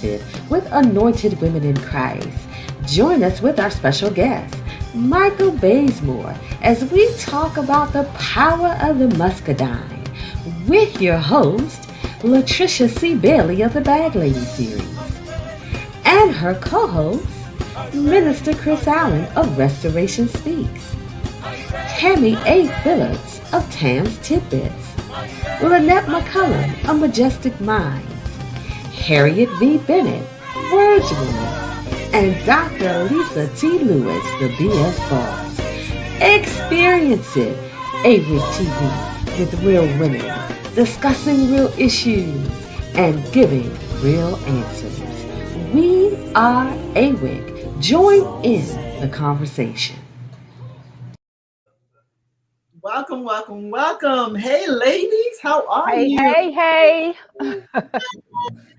Experienced with Anointed Women in Christ. Join us with our special guest, Michael Bazemore, as we talk about the power of the Muscadine with your host, Latricia C. Bailey of the Bag Lady series, and her co-host, Minister Chris Allen of Restoration Speaks, Tammy A. Phillips of Tam's Tidbits, Lynette McCullum of Majestic Minds, Harriet V. Bennett, Words Woman, and Dr. Lisa T. Lewis, the BS Boss. Experience it, AWIC TV, with real women, discussing real issues, and giving real answers. We are AWIC. Join in the conversation. Welcome, welcome, welcome. Hey, ladies, how are you? Hey.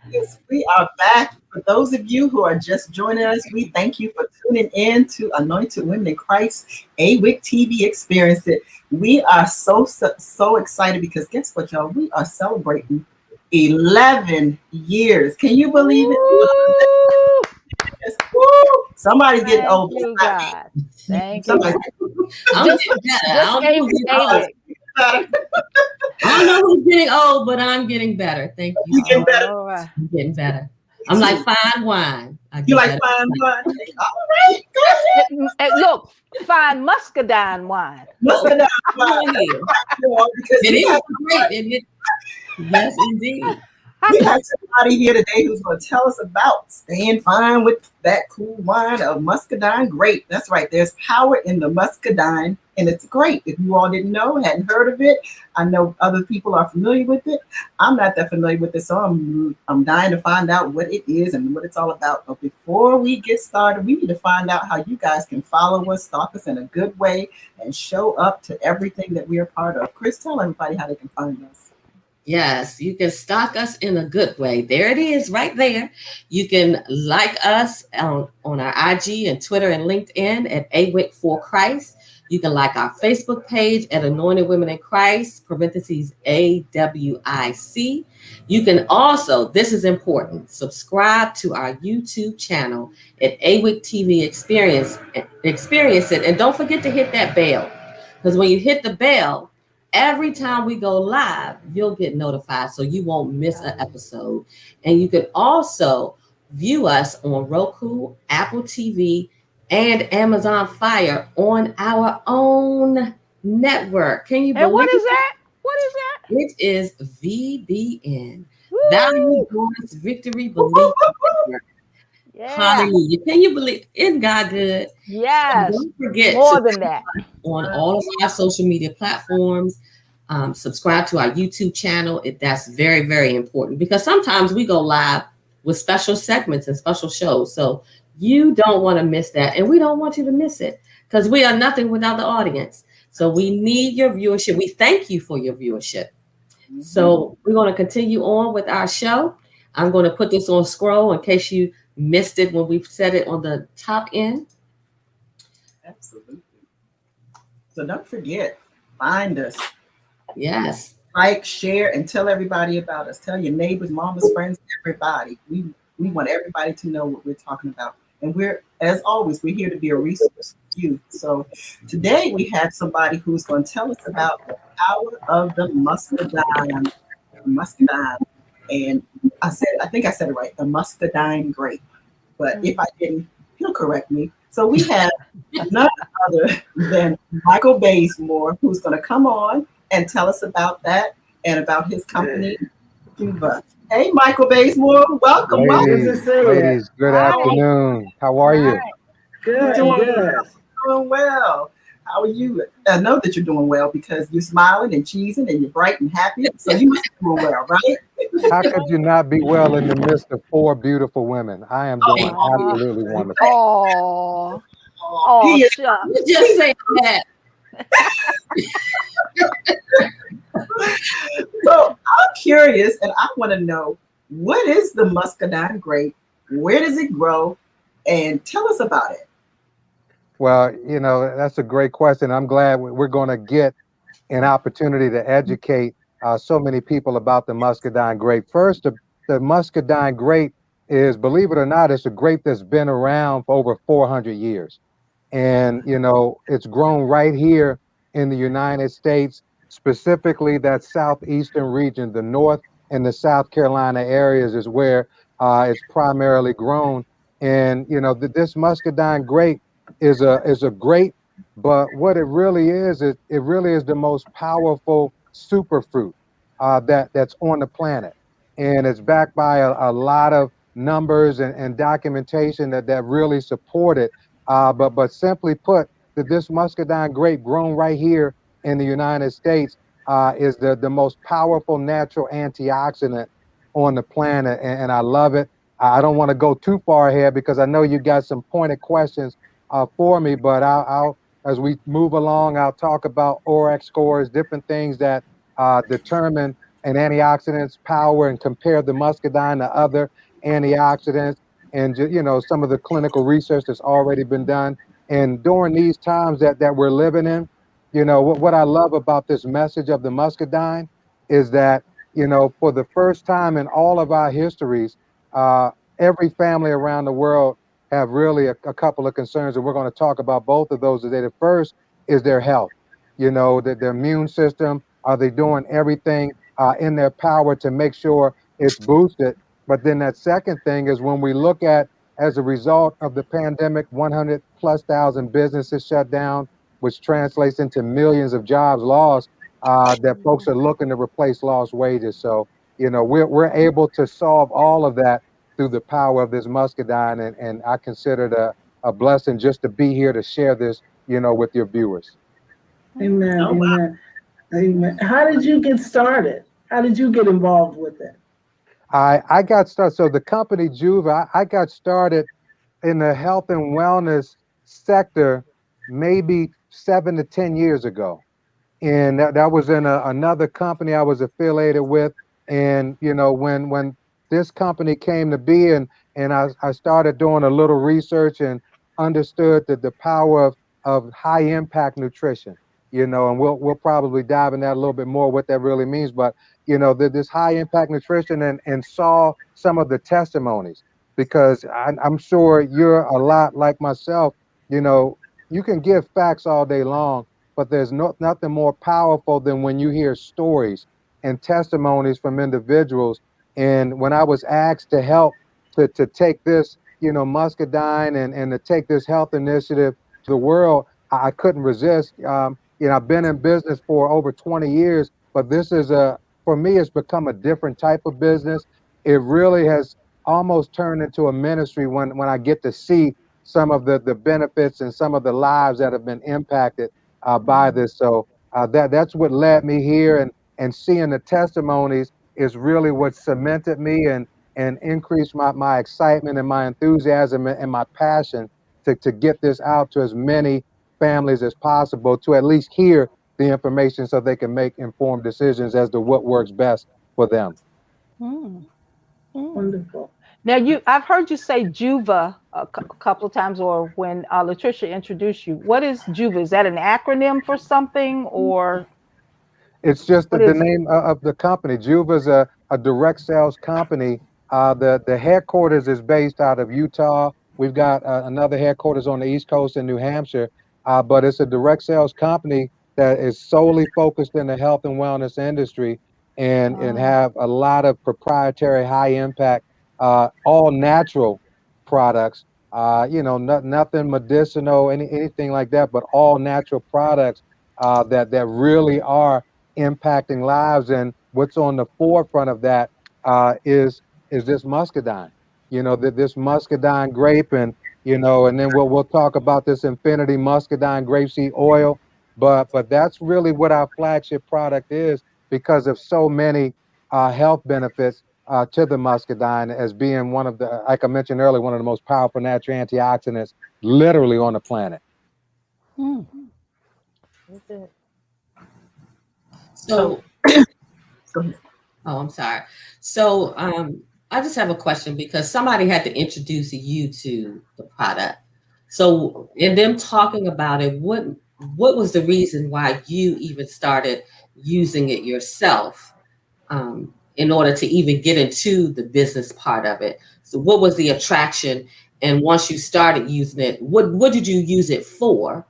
Yes, we are back. For those of you who are just joining us, we thank you for tuning in to Anointed Women in Christ, AWIC TV Experience It. We are so excited because guess what, y'all? We are celebrating 11 years. Can you believe it? Yes. Woo! Somebody's getting old. Thank you, God. Thank you. I'm getting better. I don't know who's getting old, but I'm getting better. Thank you. You getting better? Right. I'm getting better. I'm like fine wine. You like fine wine? All right, go ahead. Look, fine Muscadine wine. Muscadine wine. Because it is great, isn't it? Yes, indeed. We have somebody here today who's going to tell us about staying fine with that cool wine of Muscadine grape. That's right. There's power in the Muscadine, and it's great. If you all didn't know, hadn't heard of it, I know other people are familiar with it. I'm not that familiar with it, so I'm dying to find out what it is and what it's all about. But before we get started, we need to find out how you guys can follow us, stalk us in a good way, and show up to everything that we are part of. Chris, tell everybody how they can find us. Yes, you can stalk us in a good way. There it is right there. You can like us on our IG and Twitter and LinkedIn at AWIC for Christ. You can like our Facebook page at Anointed Women in Christ, parentheses AWIC. You can also, this is important, subscribe to our YouTube channel at AWIC TV Experience It. And don't forget to hit that bell, because when you hit the bell, every time we go live, you'll get notified so you won't miss an episode. And you can also view us on Roku, Apple TV, and Amazon Fire on our own network. Can you believe it? And what is that? What is that? It is VBN. Value, Voice, Victory, Belief Network. Yeah. Hallelujah. Can you believe? Isn't God good? Yes. So don't forget more than that. On all of our social media platforms. Subscribe to our YouTube channel. That's very, very important, because sometimes we go live with special segments and special shows. So you don't want to miss that. And we don't want you to miss it, because we are nothing without the audience. So we need your viewership. We thank you for your viewership. Mm-hmm. So we're going to continue on with our show. I'm going to put this on scroll in case you missed it when we said it on the top end. Absolutely. So don't forget, find us. Yes. Like, share, and tell everybody about us. Tell your neighbors, mamas, friends, everybody. We want everybody to know what we're talking about. And we're, as always, we're here to be a resource for you. So today we have somebody who's going to tell us about the power of the Muscadine. And I think I said it right, the Muscadine grape. But if I didn't, he'll correct me. So we have none other than Michael Bazemore, who's going to come on and tell us about that and about his company, Cuba. Hey, Michael Bazemore, welcome. Ladies, good afternoon. How are you? Good. Doing well. How are you? I know that you're doing well because you're smiling and cheesing and you're bright and happy. So you must be doing well, right? How could you not be well in the midst of four beautiful women? I am doing absolutely wonderful. Oh, you just say that. So I'm curious, and I want to know, what is the Muscadine grape? Where does it grow? And tell us about it. Well, that's a great question. I'm glad we're going to get an opportunity to educate so many people about the Muscadine grape. First, the Muscadine grape is, believe it or not, it's a grape that's been around for over 400 years. And, it's grown right here in the United States, specifically that southeastern region, the North and the South Carolina areas is where it's primarily grown. And, this Muscadine grape is a grape, but what it really is, it really is the most powerful superfruit that's on the planet. And it's backed by a lot of numbers and documentation that really support it. But simply put, that this muscadine grape grown right here in the United States is the most powerful natural antioxidant on the planet, and I love it. I don't want to go too far ahead because I know you got some pointed questions for me, but I'll as we move along, I'll talk about ORAC scores, different things that determine an antioxidant's power and compare the muscadine to other antioxidants and some of the clinical research that's already been done. And during these times that we're living in, what I love about this message of the muscadine is that, for the first time in all of our histories, uh, every family around the world have really a couple of concerns, and we're going to talk about both of those today. The first is their health, their immune system. Are they doing everything in their power to make sure it's boosted? But then that second thing is when we look at, as a result of the pandemic, 100 plus thousand businesses shut down, which translates into millions of jobs lost, that folks are looking to replace lost wages. So, we're able to solve all of that through the power of this muscadine. And I consider it a blessing just to be here to share this, with your viewers. Amen. Oh, wow. Amen. Amen. How did you get started? How did you get involved with it? I got started. So the company Juva, I got started in the health and wellness sector maybe 7 to 10 years ago. And that was in another company I was affiliated with. And, when this company came to be and I started doing a little research and understood that the power of high impact nutrition, and we'll probably dive in that a little bit more, what that really means. But, this high impact nutrition and saw some of the testimonies, because I'm sure you're a lot like myself. You can give facts all day long, but there's nothing more powerful than when you hear stories and testimonies from individuals. And when I was asked to help to take this, muscadine and to take this health initiative to the world, I couldn't resist. I've been in business for over 20 years, but this is for me, it's become a different type of business. It really has almost turned into a ministry when I get to see some of the benefits and some of the lives that have been impacted by this. So that's what led me here, and seeing the testimonies is really what cemented me and increased my excitement and my enthusiasm and my passion to get this out to as many families as possible, to at least hear the information so they can make informed decisions as to what works best for them. Mm. Mm. Wonderful. Now, I've heard you say Juva a couple of times, or when Latricia introduced you. What is Juva? Is that an acronym for something, or It's just what the is it? name of the company. Juva is a direct sales company. The headquarters is based out of Utah. We've got another headquarters on the East Coast in New Hampshire, but it's a direct sales company that is solely focused in the health and wellness industry, and have a lot of proprietary, high impact, all natural products. Nothing medicinal, anything like that, but all natural products that really are impacting lives. And what's on the forefront of that is this muscadine. This muscadine grape, and then we'll talk about this Infinity Muscadine grapeseed oil. But that's really what our flagship product is, because of so many health benefits to the muscadine, as being one of the, like I mentioned earlier, one of the most powerful natural antioxidants literally on the planet. Mm. Is it? So, Go ahead. oh, I'm sorry. So, I just have a question, because somebody had to introduce you to the product. So, in them talking about it, what was the reason why you even started using it yourself? in order to even get into the business part of it? So what was the attraction? And once you started using it, what did you use it for?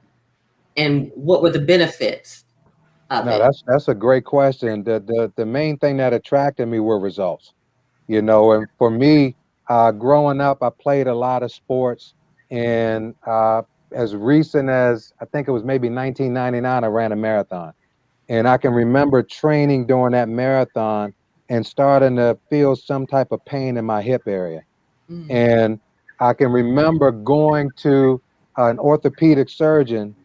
And what were the benefits of No, it? that's a great question. The main thing that attracted me were results. And for me, growing up, I played a lot of sports, and as recent as I think it was maybe 1999, I ran a marathon, and I can remember training during that marathon and starting to feel some type of pain in my hip area, Mm. and I can remember going to an orthopedic surgeon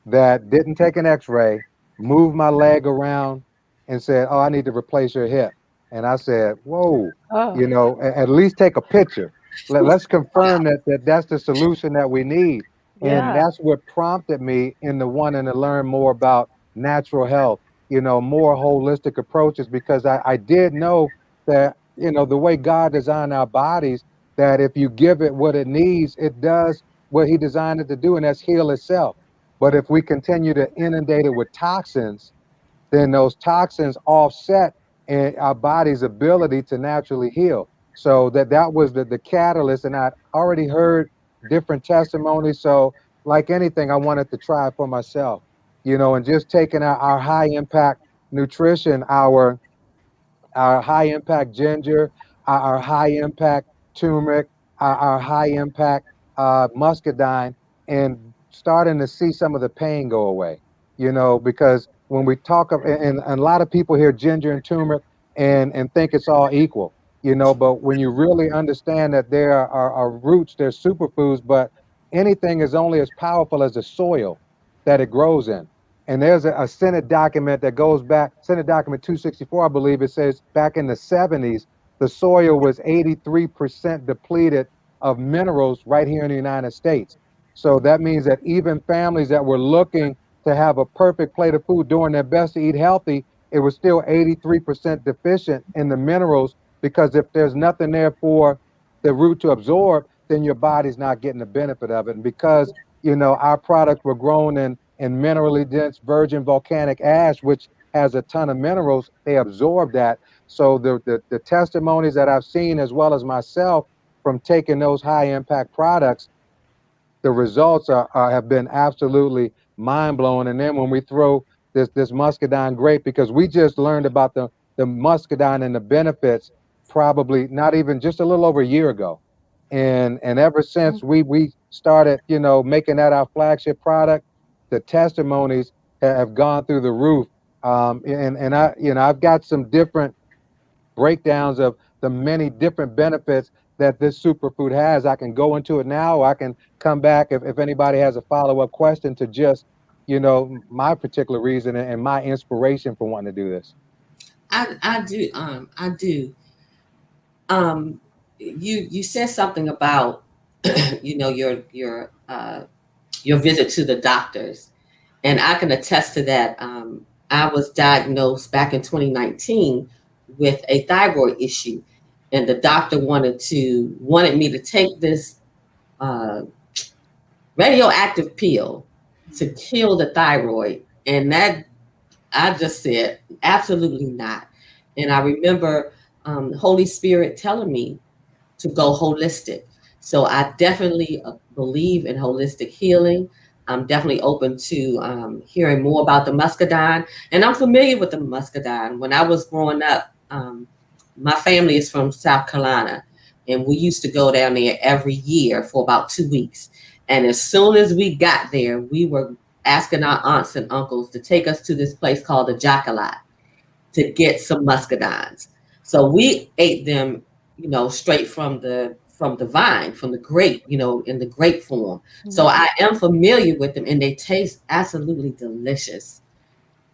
that didn't take an x-ray, moved my leg around and said, "Oh, I need to replace your hip." And I said, "Whoa, Oh, at least take a picture. Let's Wow. confirm that that's the solution that we need." And yeah. that's what prompted me into wanting to learn more about natural health, more holistic approaches, because I did know that, the way God designed our bodies, that if you give it what it needs, it does what he designed it to do, and that's heal itself. But if we continue to inundate it with toxins, then those toxins offset our body's ability to naturally heal. So that was the catalyst, and I'd already heard different testimonies. So like anything, I wanted to try it for myself, and just taking our high impact nutrition, our high impact ginger, our high impact turmeric, our high impact muscadine, and starting to see some of the pain go away. Because when we talk of, and a lot of people hear ginger and turmeric and think it's all equal. But when you really understand that there are roots, there's superfoods, but anything is only as powerful as the soil that it grows in. And there's a Senate document that goes back, Senate document 264, I believe it says, back in the 70s, the soil was 83% depleted of minerals right here in the United States. So that means that even families that were looking to have a perfect plate of food, doing their best to eat healthy, it was still 83% deficient in the minerals, because if there's nothing there for the root to absorb, then your body's not getting the benefit of it. And because, our products were grown in minerally dense virgin volcanic ash, which has a ton of minerals, they absorb that. So the testimonies that I've seen, as well as myself, from taking those high impact products, the results have been absolutely mind blowing. And then when we throw this muscadine grape, because we just learned about the muscadine and the benefits probably not even just a little over a year ago, and ever since we started making that our flagship product, the testimonies have gone through the roof. And I've got some different breakdowns of the many different benefits that this superfood has. I can go into it now, or I can come back if anybody has a follow-up question to just, my particular reason and my inspiration for wanting to do this. I do. I do. You said something about your visit to the doctors, and I can attest to that. I was diagnosed back in 2019 with a thyroid issue, and the doctor wanted me to take this uh, radioactive pill to kill the thyroid, and that I just said absolutely not. And I remember Holy Spirit telling me to go holistic. So I definitely believe in holistic healing. I'm definitely open to hearing more about the muscadine, and I'm familiar with the muscadine. When I was growing up, my family is from South Carolina, and we used to go down there every year for about 2 weeks. And as soon as we got there, we were asking our aunts and uncles to take us to this place called the Jocolot to get some muscadines. So we ate them, straight from the vine, from the grape, in the grape form. So I am familiar with them, and they taste absolutely delicious.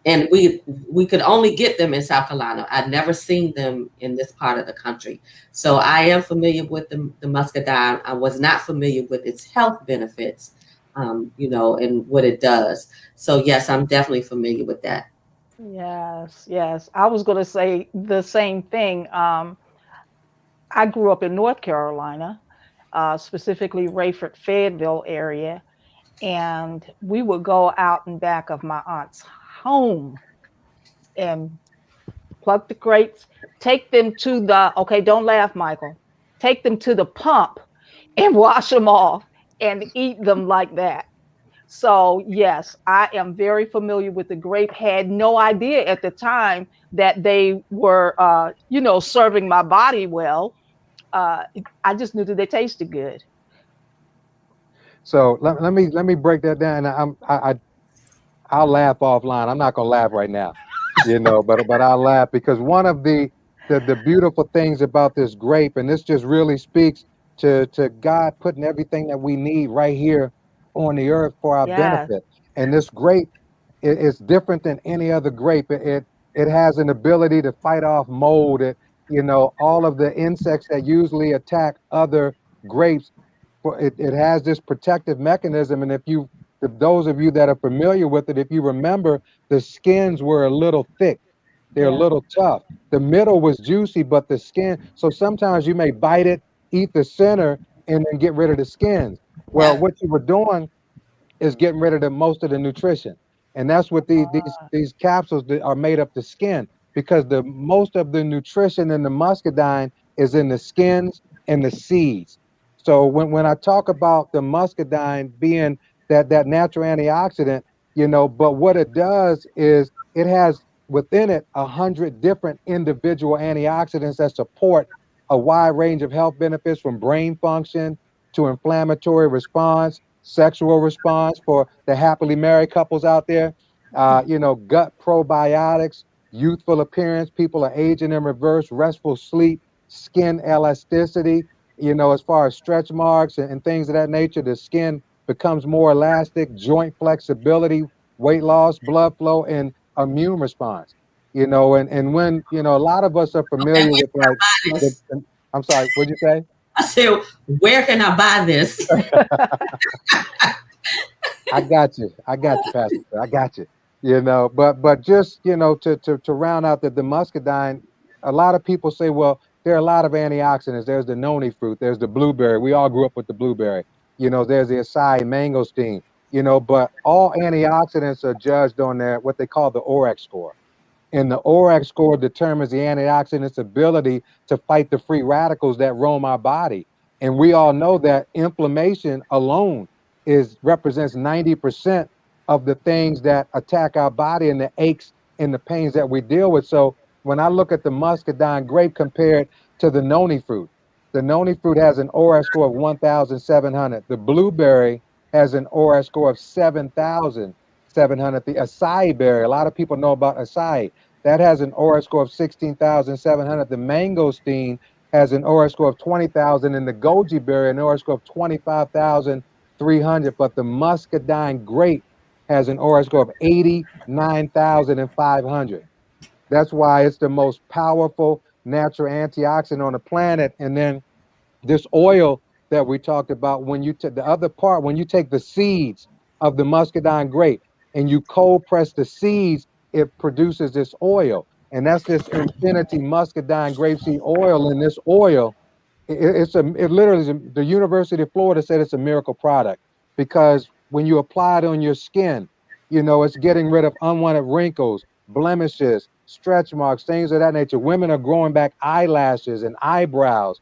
And we could only get them in South Carolina. I'd never seen them in this part of the country. So I am familiar with the muscadine. I was not familiar with its health benefits, and what it does. So yes, I'm definitely familiar with that. Yes, yes. I was going to say the same thing. I grew up in North Carolina, specifically Rayford, Fayetteville area, and we would go out and back of my aunt's home and pluck the grapes, take them to the, okay, don't laugh, Michael. Take them to the pump and wash them off and eat them like that. So, yes, I am very familiar with the grape. Had no idea at the time that they were, serving my body well. Uh, I just knew that they tasted good. So let me break that down. I'll laugh offline. I'm not gonna laugh right now, but I'll laugh because one of the beautiful things about this grape, and this just really speaks to God putting everything that we need right here on the earth for our Yes, benefit. And this grape is different than any other grape. It has an ability to fight off mold. All of the insects that usually attack other grapes. It has this protective mechanism, and those of you that are familiar with it, if you remember, the skins were a little thick. They're a yeah, little tough. The middle was juicy, but the skin. So sometimes you may bite it, eat the center, and then get rid of the skins. Well, Yeah. what you were doing is getting rid of most of the nutrition, and that's what these capsules that are made up the skin, because the most of the nutrition in the muscadine is in the skins and the seeds. So when I talk about the muscadine being that natural antioxidant, but what it does is it has within it 100 different individual antioxidants that support a wide range of health benefits, from brain function to inflammatory response, sexual response for the happily married couples out there, gut probiotics, youthful appearance, people are aging in reverse, restful sleep, skin elasticity, as far as stretch marks and things of that nature, the skin becomes more elastic, joint flexibility, weight loss, blood flow, and immune response. And when, a lot of us are Okay, familiar with where can I buy this? I'm sorry, what'd you say? I said, where can I buy this? I got you, Pastor. I got you. But just to round out the muscadine, a lot of people say, well, there are a lot of antioxidants. There's the noni fruit. There's the blueberry. We all grew up with the blueberry. There's the acai mangosteen. But all antioxidants are judged on their what they call the ORAC score. And the ORAC score determines the antioxidant's ability to fight the free radicals that roam our body. And we all know that inflammation alone represents 90% of the things that attack our body, and the aches and the pains that we deal with. So when I look at the muscadine grape compared to the noni fruit has an ORAC score of 1,700. The blueberry has an ORAC score of 7,700. The acai berry, a lot of people know about acai, that has an ORAC score of 16,700. The mangosteen has an ORAC score of 20,000, and the goji berry an ORAC score of 25,300. But the muscadine grape has an ORAC score of 89,500. That's why it's the most powerful natural antioxidant on the planet. And then this oil that we talked about, when you take the other part, when you take the seeds of the muscadine grape and you cold press the seeds, it produces this oil. And that's this infinity muscadine grapeseed oil. And this oil, it literally the University of Florida said it's a miracle product, because when you apply it on your skin, it's getting rid of unwanted wrinkles, blemishes, stretch marks, things of that nature. Women are growing back eyelashes and eyebrows.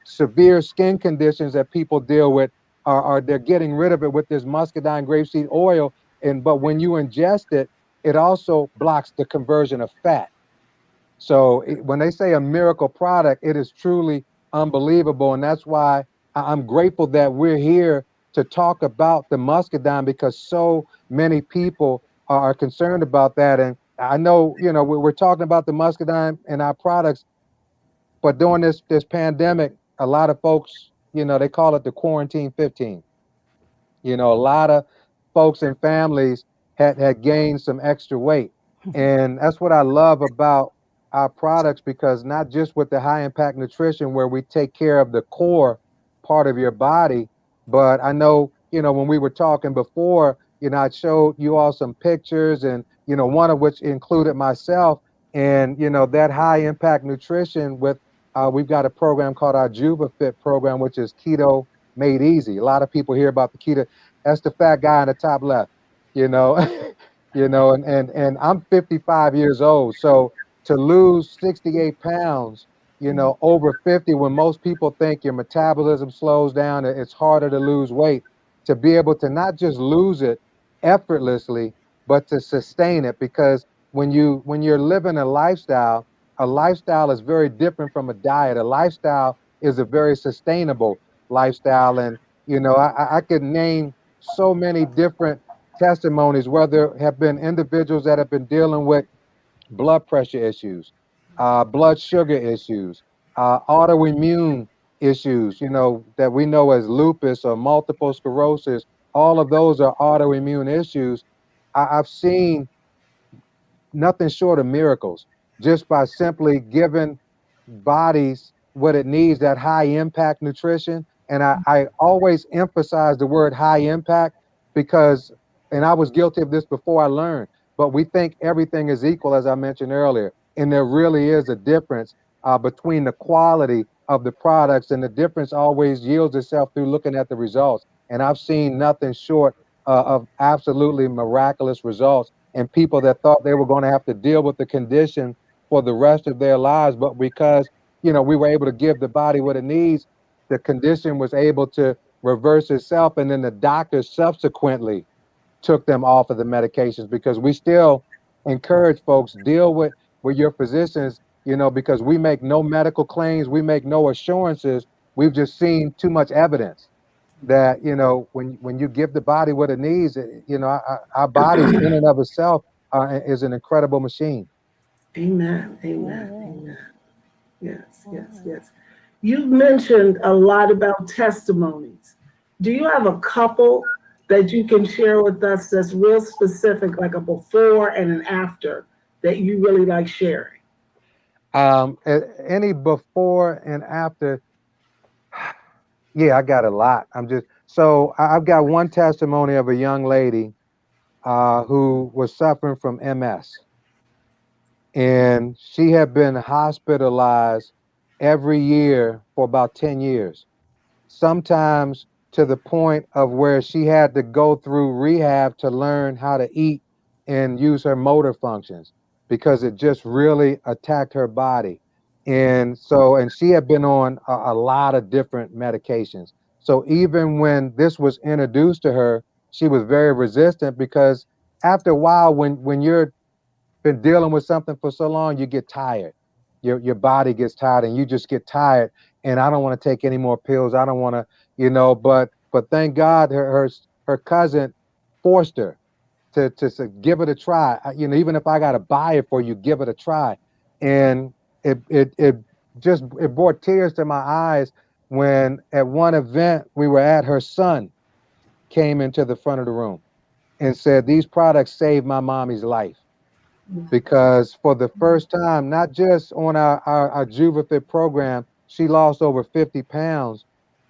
Severe skin conditions that people deal with are they're getting rid of it with this muscadine grapeseed oil. But when you ingest it, it also blocks the conversion of fat. So when they say a miracle product, it is truly unbelievable. And that's why I'm grateful that we're here to talk about the muscadine, because so many people are concerned about that. And I know, we're talking about the muscadine and our products, but during this pandemic, a lot of folks, they call it the quarantine 15. A lot of folks and families had gained some extra weight. And that's what I love about our products, because not just with the high impact nutrition where we take care of the core part of your body, but I know, when we were talking before, I showed you all some pictures, and, one of which included myself. And, that high impact nutrition with, we've got a program called our Juba Fit program, which is keto made easy. A lot of people hear about the keto. That's the fat guy in the top left, you know, and I'm 55 years old. So, to lose 68 pounds, over 50, when most people think your metabolism slows down, it's harder to lose weight, to be able to not just lose it effortlessly, but to sustain it. Because when you're living a lifestyle is very different from a diet. A lifestyle is a very sustainable lifestyle. And, I could name so many different testimonies, where there have been individuals that have been dealing with blood pressure issues, blood sugar issues, autoimmune issues, that we know as lupus or multiple sclerosis. All of those are autoimmune issues. I've seen nothing short of miracles, just by simply giving bodies what it needs, that high impact nutrition. And I always emphasize the word high impact because, and I was guilty of this before I learned, but we think everything is equal, as I mentioned earlier. And there really is a difference between the quality of the products, and the difference always yields itself through looking at the results. And I've seen nothing short of absolutely miraculous results, and people that thought they were going to have to deal with the condition for the rest of their lives. But because, we were able to give the body what it needs, the condition was able to reverse itself. And then the doctors subsequently took them off of the medications, because we still encourage folks, deal with your physicians, because we make no medical claims, we make no assurances. We've just seen too much evidence that, when you give the body what it needs, our bodies in and of itself is an incredible machine. Amen. Amen. Amen. Yes, yes, yes. You mentioned a lot about testimonies. Do you have a couple that you can share with us that's real specific, like a before and an after, that you really like sharing? Any before and after? Yeah, I got a lot. I've got one testimony of a young lady who was suffering from MS, and she had been hospitalized every year for about 10 years, sometimes to the point of where she had to go through rehab to learn how to eat and use her motor functions, because it just really attacked her body. And she had been on a lot of different medications. So even when this was introduced to her, she was very resistant, because after a while, when you're been dealing with something for so long, you get tired. Your body gets tired, and you just get tired. And I don't want to take any more pills. I don't want to, but thank God her cousin forced her to give it a try. Even if I got to buy it for you, give it a try. And it brought tears to my eyes when at one event we were at, her son came into the front of the room and said, "These products saved my mommy's life." Because for the first time, not just on our JuvaFit program, she lost over 50 pounds,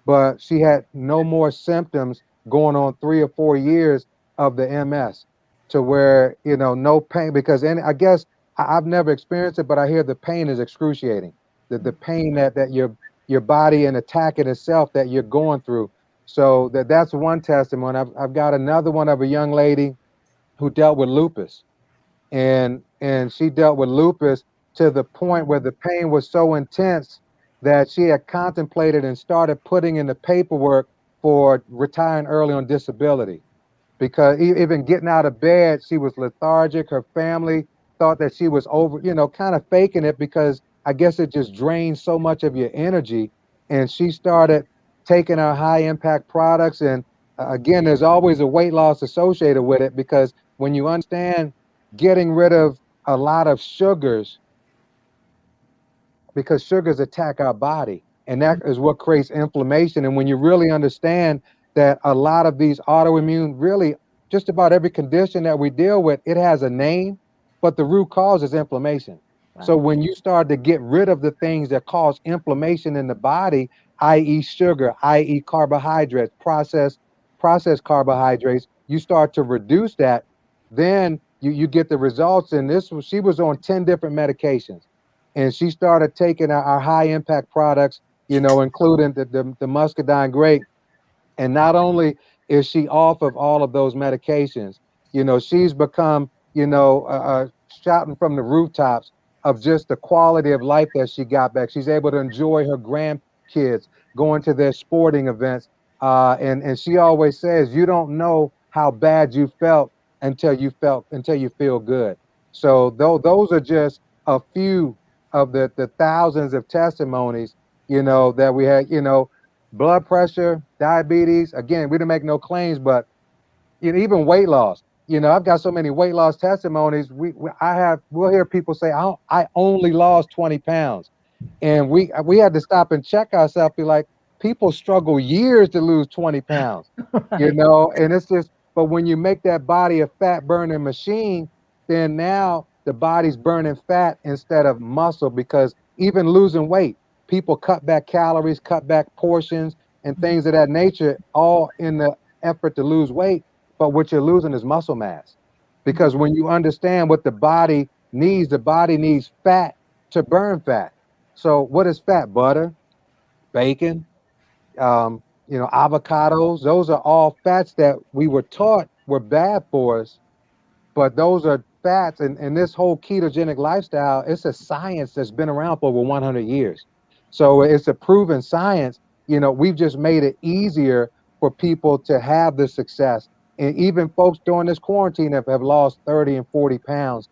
but she had no more symptoms going on 3 or 4 years of the MS, to where, no pain. Because, and I guess I've never experienced it, but I hear the pain is excruciating. The pain that your body and attacking itself that you're going through. So that's one testimony. I've got another one of a young lady who dealt with lupus, and she dealt with lupus to the point where the pain was so intense that she had contemplated and started putting in the paperwork for retiring early on disability, because even getting out of bed, she was lethargic. Her family thought that she was over, kind of faking it, because I guess it just drains so much of your energy. And she started taking our high impact products. And again, there's always a weight loss associated with it, because when you understand getting rid of a lot of sugars, because sugars attack our body, and that is what creates inflammation. And when you really understand that a lot of these autoimmune, really just about every condition that we deal with, it has a name, but the root cause is inflammation. So when you start to get rid of the things that cause inflammation in the body, i.e. sugar, i.e. carbohydrates, processed carbohydrates, you start to reduce that, then you get the results. And she was on 10 different medications, and she started taking our high impact products, including the Muscadine grape. And not only is she off of all of those medications, she's become, shouting from the rooftops of just the quality of life that she got back. She's able to enjoy her grandkids going to their sporting events. And she always says, you don't know how bad you felt until you feel good. So those are just a few of the thousands of testimonies, that we had, blood pressure, diabetes. Again, we didn't make no claims, but even weight loss. I've got so many weight loss testimonies. We'll hear people say, I only lost 20 pounds. And we had to stop and check ourselves, be like, people struggle years to lose 20 pounds, Right. and it's just, but when you make that body a fat burning machine, then now the body's burning fat instead of muscle, because even losing weight, people cut back calories, cut back portions, and things of that nature, all in the effort to lose weight. But what you're losing is muscle mass. Because when you understand what the body needs fat to burn fat. So what is fat? Butter, bacon, avocados. Those are all fats that we were taught were bad for us, but those are fats. And this whole ketogenic lifestyle, it's a science that's been around for over 100 years. So it's a proven science. We've just made it easier for people to have the success. And even folks during this quarantine have lost 30 and 40 pounds,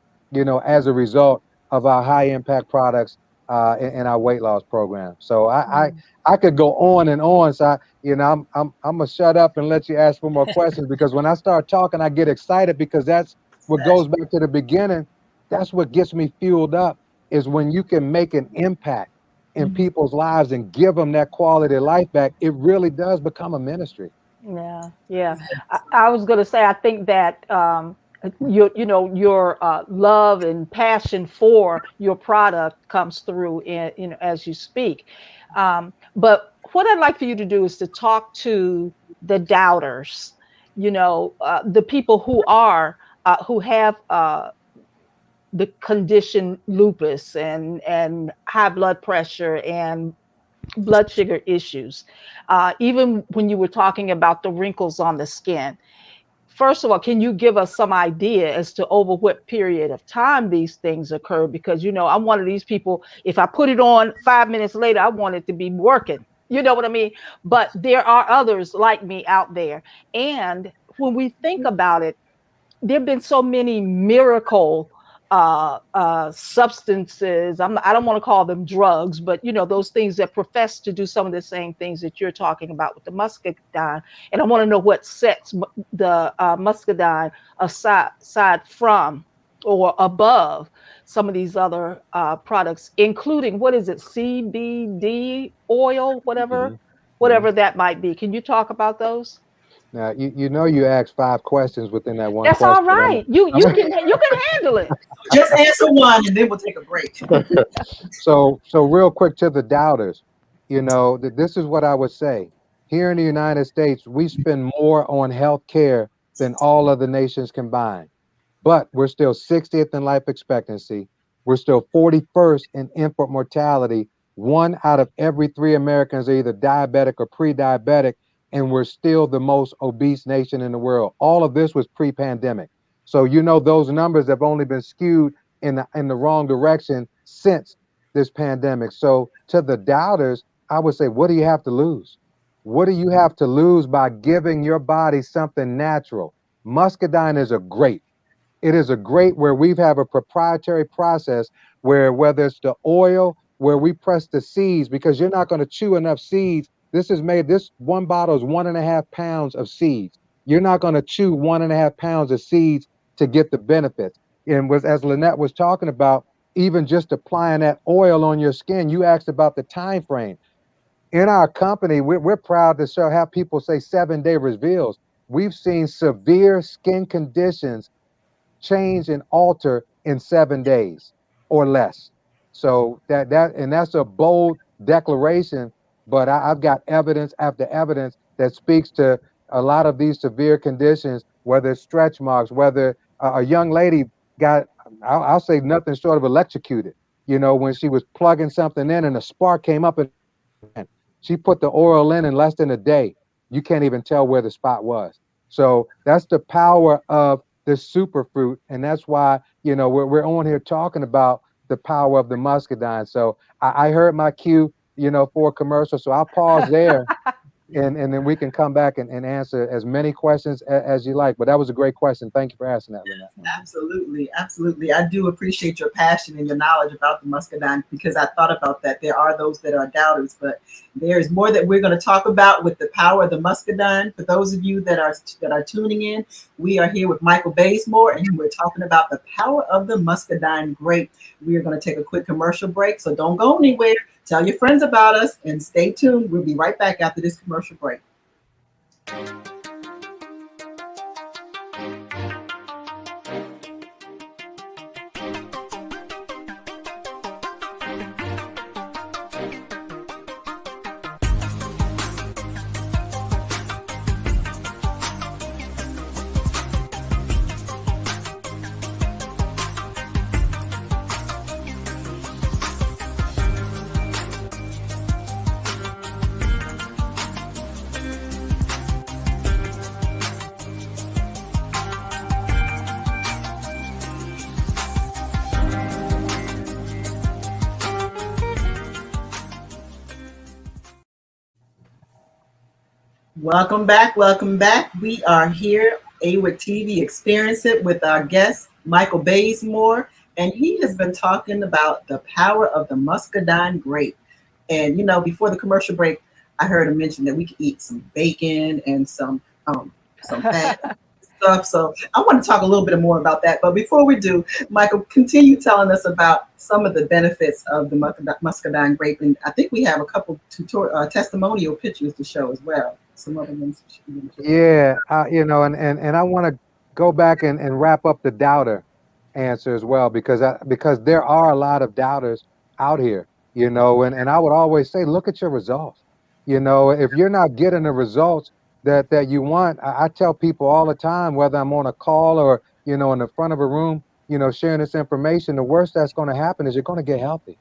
as a result of our high impact products in our weight loss program. So I could go on and on. So I'm gonna shut up and let you ask for more questions, because when I start talking, I get excited, because that's what goes back to the beginning. That's what gets me fueled up, is when you can make an impact in people's lives and give them that quality of life back. It really does become a ministry. Yeah, yeah. I was going to say, I think that your love and passion for your product comes through in, as you speak. But what I'd like for you to do is to talk to the doubters, the people who have the condition lupus and high blood pressure and blood sugar issues. Even when you were talking about the wrinkles on the skin, first of all, can you give us some idea as to over what period of time these things occur? Because, I'm one of these people, if I put it on 5 minutes later, I want it to be working. You know what I mean? But there are others like me out there. And when we think about it, there have been so many miracle substances. I don't want to call them drugs, but those things that profess to do some of the same things that you're talking about with the muscadine. And I want to know what sets the muscadine aside from or above some of these other products, including, what is it, CBD oil, whatever, Hmm. Hmm. whatever that might be. Can you talk about those? Now you asked 5 questions within that one That's all question, but I'm right. You can handle it. Just answer one and then we'll take a break. so real quick, to the doubters, that this is what I would say. Here in the United States, we spend more on health care than all other nations combined. But we're still 60th in life expectancy. We're still 41st in infant mortality. One out of every three Americans are either diabetic or pre-diabetic, and we're still the most obese nation in the world. All of this was pre-pandemic. So those numbers have only been skewed in the wrong direction since this pandemic. So to the doubters, I would say, what do you have to lose? What do you have to lose by giving your body something natural? Muscadine is a grape. It is a great, where we have a proprietary process where, whether it's the oil, where we press the seeds, because you're not going to chew enough seeds. This one bottle is 1.5 pounds of seeds. You're not going to chew 1.5 pounds of seeds to get the benefits. And as Lynette was talking about, even just applying that oil on your skin, you asked about the time frame. In our company, we're proud to have people say 7-day reveals. We've seen severe skin conditions change and alter in 7 days or less. So that's a bold declaration, but I've got evidence after evidence that speaks to a lot of these severe conditions, whether it's stretch marks, whether a young lady got, I'll say, nothing short of electrocuted, when she was plugging something in and a spark came up, and she put the oil in less than a day. You can't even tell where the spot was. So that's the power of the superfruit, and that's why we're on here talking about the power of the muscadine. So I heard my cue, for a commercial. So I'll pause there, and then we can come back and answer as many questions as you like. But that was a great question. Thank you for asking that, Lynette. Absolutely, absolutely. I do appreciate your passion and your knowledge about the muscadine because I thought about that. There are those that are doubters, but there's more that we're going to talk about with the power of the muscadine. For those of you that are tuning in, we are here with Michael Bazemore, and we're talking about the power of the muscadine grape. We are going to take a quick commercial break, so don't go anywhere. Tell your friends about us and stay tuned. We'll be right back after this commercial break. Welcome back. Welcome back. We are here, AWIC TV Experience It, with our guest, Michael Bazemore, and he has been talking about the power of the muscadine grape. And, before the commercial break, I heard him mention that we could eat some bacon and some fat stuff. So I want to talk a little bit more about that. But before we do, Michael, continue telling us about some of the benefits of the muscadine grape. And I think we have a couple testimonial pictures to show as well. Some other ones. Yeah, and I want to go back and wrap up the doubter answer as well, because there are a lot of doubters out here, and I would always say, look at your results. If you're not getting the results that you want, I tell people all the time, whether I'm on a call or, in the front of a room, sharing this information, the worst that's going to happen is you're going to get healthy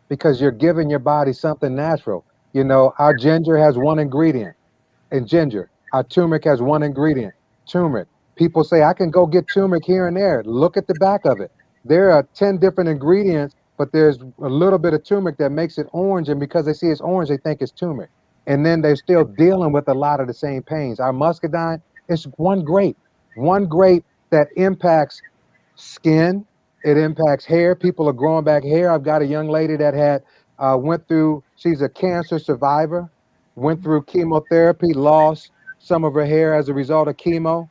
because you're giving your body something natural. Our ginger has one ingredient in ginger. Our turmeric has one ingredient, turmeric. People say, I can go get turmeric here and there. Look at the back of it. There are 10 different ingredients, but there's a little bit of turmeric that makes it orange. And because they see it's orange, they think it's turmeric. And then they're still dealing with a lot of the same pains. Our muscadine is one grape that impacts skin. It impacts hair. People are growing back hair. I've got a young lady that she's a cancer survivor, went through chemotherapy, lost some of her hair as a result of chemo.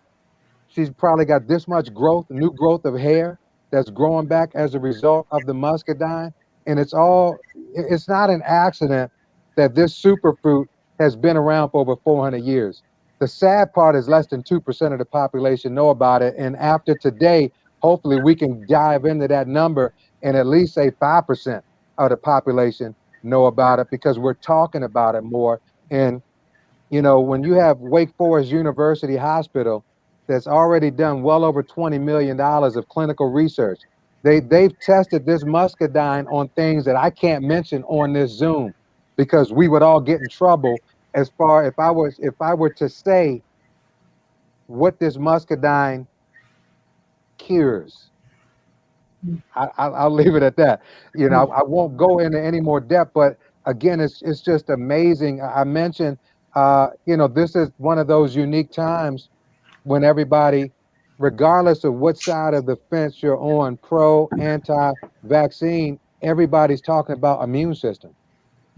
She's probably got this much growth, new growth of hair that's growing back as a result of the muscadine. And it's not an accident that this superfruit has been around for over 400 years. The sad part is less than 2% of the population know about it. And after today, hopefully we can dive into that number and at least say 5% of the population know about it because we're talking about it more. And when you have Wake Forest University Hospital that's already done well over $20 million of clinical research, they've tested this muscadine on things that I can't mention on this Zoom because we would all get in trouble as far if I were to say what this muscadine cures. I'll leave it at that. I won't go into any more depth, but again, it's just amazing. I mentioned, this is one of those unique times when everybody, regardless of what side of the fence you're on, pro, anti-vaccine, everybody's talking about immune system.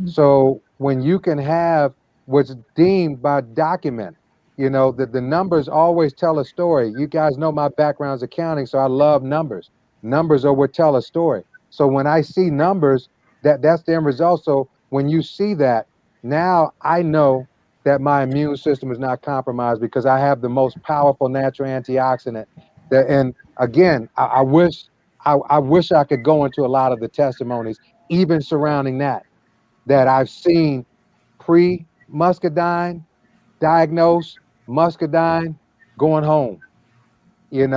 So when you can have what's deemed by document, that the numbers always tell a story. You guys know my background's accounting, so I love numbers. Numbers are what tell a story. So when I see numbers, that's the end result. So when you see that, now I know that my immune system is not compromised because I have the most powerful natural antioxidant. And again, I wish I could go into a lot of the testimonies, even surrounding that I've seen pre-muscadine, diagnosed muscadine, going home. And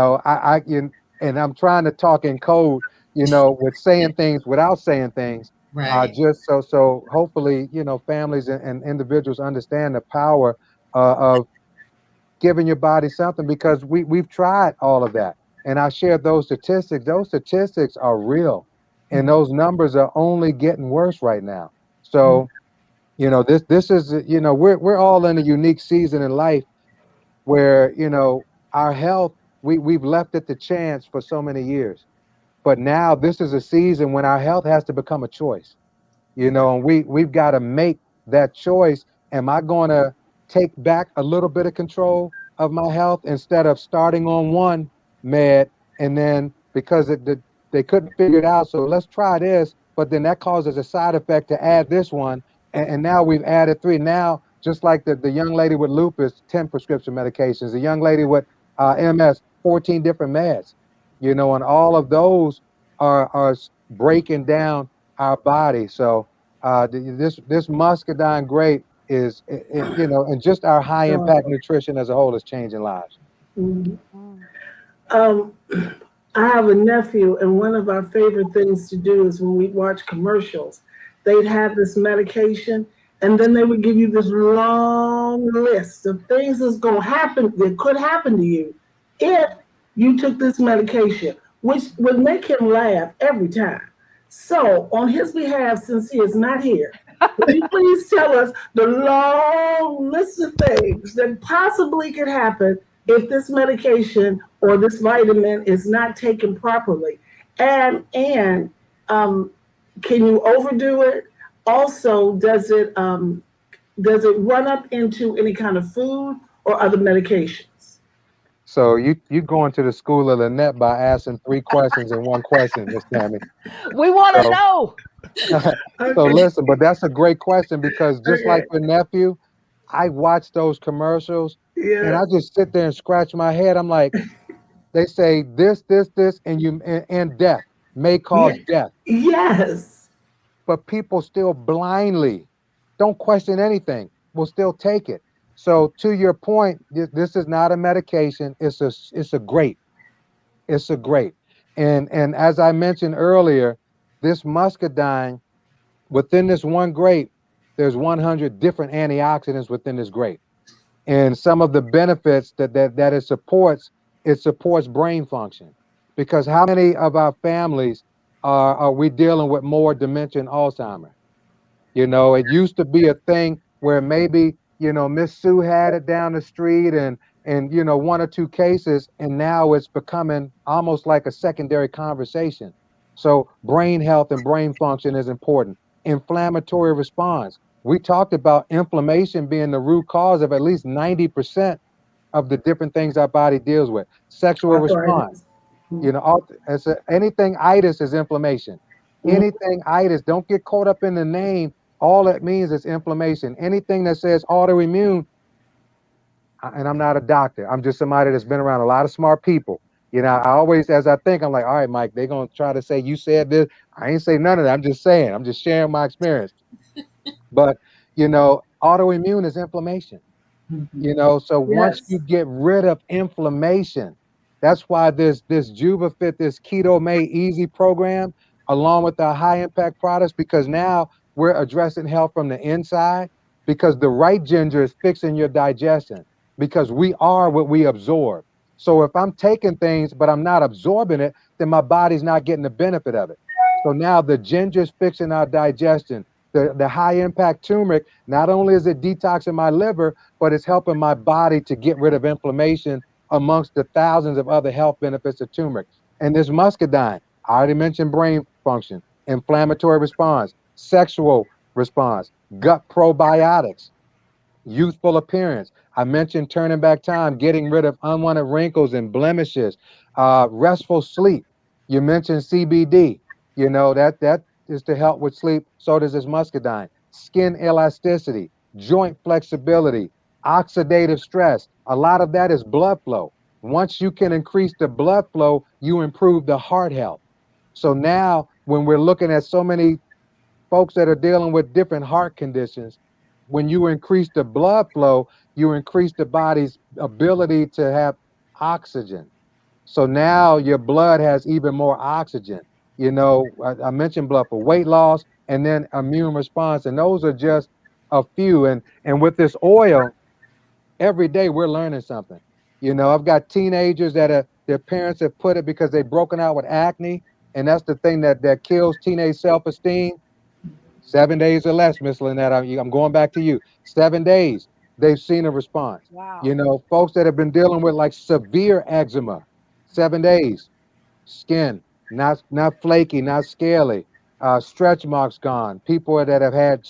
I'm trying to talk in code, with saying things without saying things, Right. just so hopefully, families and individuals understand the power of giving your body something because we've tried all of that. And I shared those statistics. Those statistics are real. and those numbers are only getting worse right now. So, this is, we're all in a unique season in life where, our health, we've left it to chance for so many years. But now this is a season when our health has to become a choice, and we've got to make that choice. Am I going to take back a little bit of control of my health instead of starting on one med, and then because they couldn't figure it out, so let's try this, but then that causes a side effect to add this one, and now we've added three. Now, just like the young lady with lupus, 10 prescription medications, the young lady with MS, 14 different meds, and all of those are breaking down our body. So this muscadine grape is, and just our high impact nutrition as a whole is changing lives. Mhm. Mm. Um, I have a nephew, and one of our favorite things to do is when we watch commercials, they'd have this medication, and then they would give you this long list of things that's going to happen, that could happen to you if you took this medication, which would make him laugh every time. So, on his behalf, since he is not here, will you please tell us the long list of things that possibly could happen if this medication or this vitamin is not taken properly? And can you overdo it? Also, does it run up into any kind of food or other medications? So you going to the school of the net by asking three questions in one question, Miss Tammy. We want to So know. so Okay. listen, but that's a great question, because just like Okay. your nephew, I watch those commercials and I Yes. just sit there and scratch my head. I'm like, they say this, and death may Yeah. cause death, Yes. but people still blindly don't question anything, will still take it. So to your point, this is not a medication. It's a grape. It's a grape. And as I mentioned earlier, this muscadine, within this one grape, there's 100 different antioxidants within this grape. And some of the benefits that it supports brain function. Because how many of our families are we dealing with more dementia and Alzheimer? It used to be a thing where maybe, Miss Sue had it down the street, and one or two cases, and now it's becoming almost like a secondary conversation. So brain health and brain function is important. Inflammatory response. We talked about inflammation being the root cause of at least 90% of the different things our body deals with. Sexual response. Arthritis. Mhm. Anything itis is inflammation. Mhm. Anything itis, don't get caught up in the name. All it means is inflammation. Anything that says autoimmune, and I'm not a doctor, I'm just somebody that's been around a lot of smart people. I always, as I think, I'm like, all right, Mike, they're going to try to say you said this. I ain't say none of that. I'm just saying, I'm just sharing my experience. But, autoimmune is inflammation. Mhm. So once Yes. you get rid of inflammation, that's why this JuvaFit, this Keto Made Easy program, along with our high impact products, because now we're addressing health from the inside, because the right ginger is fixing your digestion, because we are what we absorb. So if I'm taking things but I'm not absorbing it, then my body's not getting the benefit of it. So now the ginger is fixing our digestion. The high impact turmeric, not only is it detoxing my liver, but it's helping my body to get rid of inflammation, amongst the thousands of other health benefits of turmeric. And this muscadine, I already mentioned brain function, inflammatory response, sexual response, gut probiotics, youthful appearance. I mentioned turning back time, getting rid of unwanted wrinkles and blemishes, restful sleep. You mentioned CBD. That is to help with sleep. So does this muscadine. Skin elasticity, joint flexibility, oxidative stress. A lot of that is blood flow. Once you can increase the blood flow, you improve the heart health. So now, when we're looking at so many folks that are dealing with different heart conditions, when you increase the blood flow, you increase the body's ability to have oxygen. So now your blood has even more oxygen. I mentioned blood for weight loss and then immune response, and those are just a few. And with this oil, every day we're learning something. I've got teenagers that their parents have put it because they've broken out with acne. And that's the thing that kills teenage self-esteem. 7 days or less, Miss Lynette. I'm going back to you. 7 days, they've seen a response. Wow. Folks that have been dealing with like severe eczema, 7 days, skin not flaky, not scaly, stretch marks gone. People that have had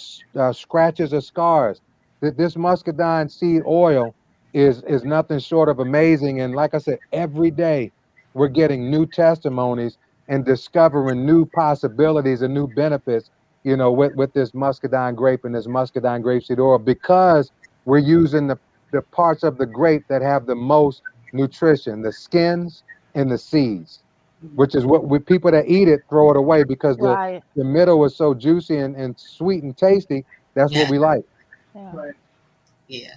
scratches or scars. This muscadine seed oil is nothing short of amazing. And like I said, every day we're getting new testimonies and discovering new possibilities and new benefits. With this muscadine grape and this muscadine grapeseed oil, because we're using the parts of the grape that have the most nutrition, the skins and the seeds, which is what with people that eat it throw it away because Right. the middle is so juicy and sweet and tasty. That's what Yeah, we like. Yeah. Right. yeah.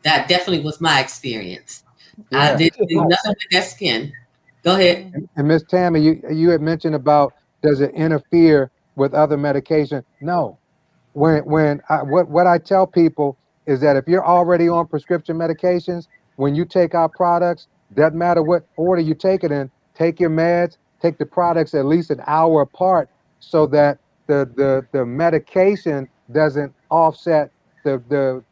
That definitely was my experience. I Yeah. didn't do nothing with that skin. Go ahead. Mhm. And Miss Tammy, you had mentioned about, does it interfere with other medication? No. What I tell people is that if you're already on prescription medications, when you take our products, doesn't matter what order you take it in, take your meds, take the products at least an hour apart, so that the medication doesn't offset the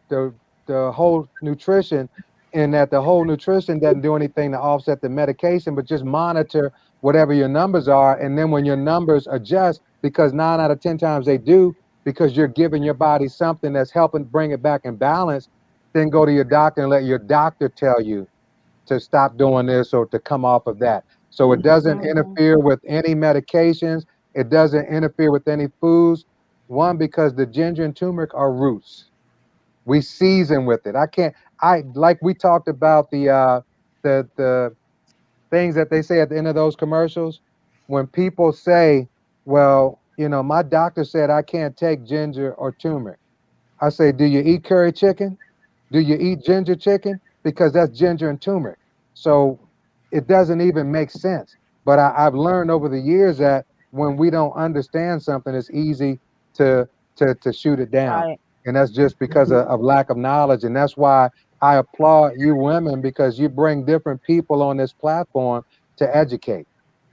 whole nutrition, and that the whole nutrition doesn't do anything to offset the medication, but just monitor whatever your numbers are. And then when your numbers adjust, because 9 out of 10 times they do, because you're giving your body something that's helping bring it back in balance, then go to your doctor and let your doctor tell you to stop doing this or to come off of that. So it doesn't Mhm. interfere with any medications. It doesn't interfere with any foods. One, because the ginger and turmeric are roots. We season with it. I like we talked about the things that they say at the end of those commercials. When people say, well, my doctor said I can't take ginger or turmeric. I say, do you eat curry chicken? Do you eat ginger chicken? Because that's ginger and turmeric. So it doesn't even make sense. But I've learned over the years that when we don't understand something, it's easy to to shoot it down. Right. And that's just because of lack of knowledge. And that's why I applaud you women, because you bring different people on this platform to educate.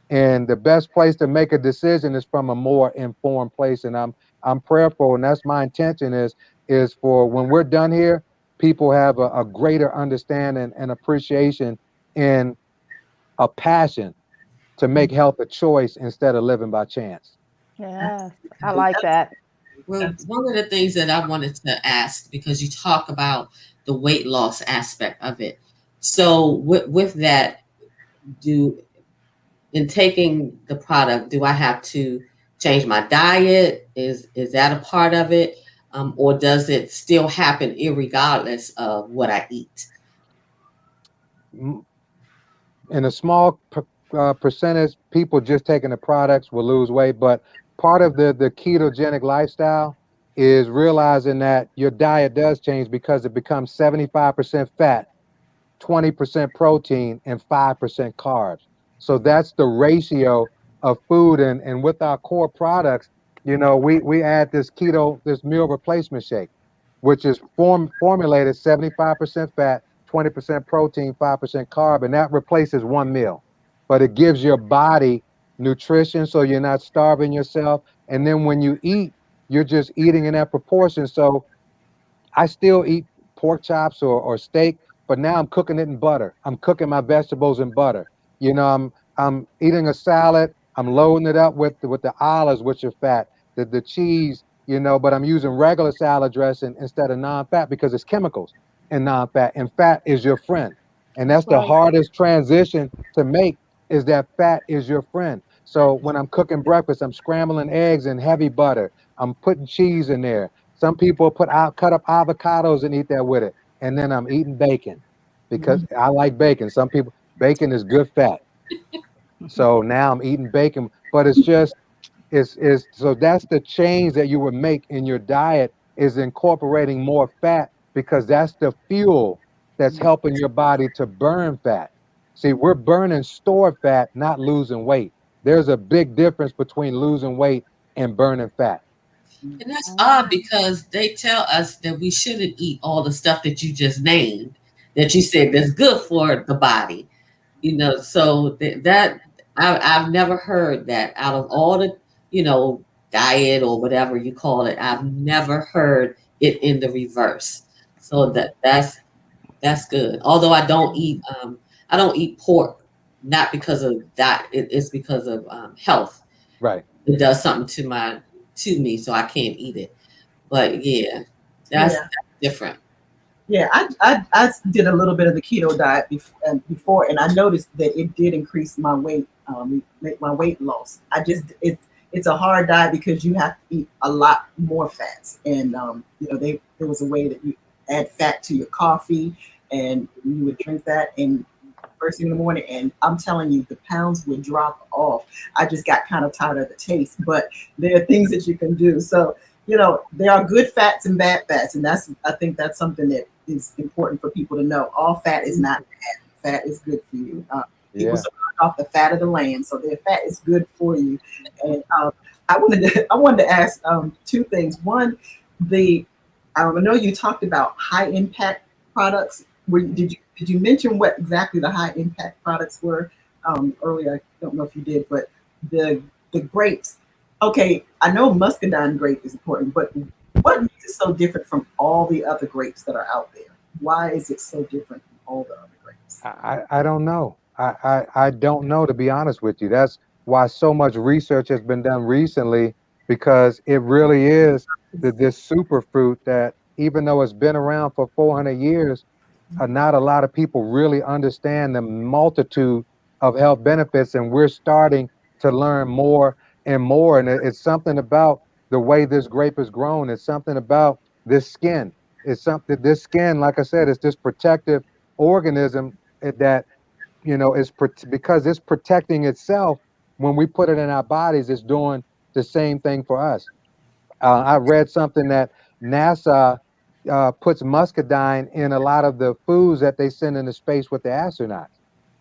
And the best place to make a decision is from a more informed place. And I'm prayerful, and that's my intention, is for when we're done here, people have a greater understanding and appreciation and a passion to make health a choice instead of living by chance. Yes. I Absolutely. like that. Well, Absolutely. one of the things that I wanted to ask, because you talk about the weight loss aspect of it. So with that, do in taking the product, do I have to change my diet? Is that a part of it? Or does it still happen irregardless of what I eat? M- In a small percentage, people just taking the products will lose weight, but part of the ketogenic lifestyle is realizing that your diet does change, because it becomes 75% fat, 20% protein, and 5% carbs. So that's the ratio of food. And with our core products, we add this meal replacement shake, which is formulated 75% fat, 20% protein, 5% carb, and that replaces one meal. But it gives your body nutrition so you're not starving yourself. And then when you eat, you're just eating in that proportion. So I still eat pork chops or steak, but now I'm cooking it in butter. I'm cooking my vegetables in butter. I'm eating a salad. I'm loading it up with the olives, which are fat, the cheese. But I'm using regular salad dressing instead of non-fat, because it's chemicals and non-fat, and fat is your friend. And That's that's the right. hardest transition to make, is that fat is your friend. So when I'm cooking breakfast, I'm scrambling eggs in heavy butter. I'm putting cheese in there. Some people cut up avocados and eat that with it. And then I'm eating bacon, because I like bacon. Some people, bacon is good fat. So now I'm eating bacon, but it's just, is so that's the change that you would make in your diet, is incorporating more fat, because that's the fuel that's helping your body to burn fat. See, we're burning stored fat, not losing weight. There's a big difference between losing weight and burning fat. And that's odd, Oh, because they tell us that we shouldn't eat all the stuff that you just named, that you said that's good for the body. So that I've never heard that out of all the, you know, diet or whatever you call it. I've never heard it in the reverse. So that's good. Although I don't eat pork, not because of that. It's because of health. Right. It does something to me, so I can't eat it. But yeah, that's Yeah. different. Yeah, I did a little bit of the keto diet before, and I noticed that it did increase my weight, make my weight loss. It's a hard diet because you have to eat a lot more fats, and there was a way that you add fat to your coffee, and you would drink that and first thing in the morning, and I'm telling you, the pounds would drop off. I just got kind of tired of the taste, but there are things that you can do. So there are good fats and bad fats, and I think that's something that is important for people to know. All fat is not bad. Fat is good for you. People Yeah. start off the fat of the land, so their fat is good for you. And I wanted to ask two things. One, the I know you talked about high impact products. Did you mention what exactly the high impact products were earlier? I don't know if you did, but the grapes. Okay, I know muscadine grape is important, but what makes it so different from all the other grapes that are out there? Why is it so different from all the other grapes? I don't know. I don't know, to be honest with you. That's why so much research has been done recently, because it really is this superfruit that, even though it's been around for 400 years, not a lot of people really understand the multitude of health benefits, and we're starting to learn more and more. And it's something about the way this grape is grown. It's something about this skin. It's something, this skin, like I said, is this protective organism that, because it's protecting itself. When we put it in our bodies, it's doing the same thing for us. I read something that NASA puts muscadine in a lot of the foods that they send into space with the astronauts.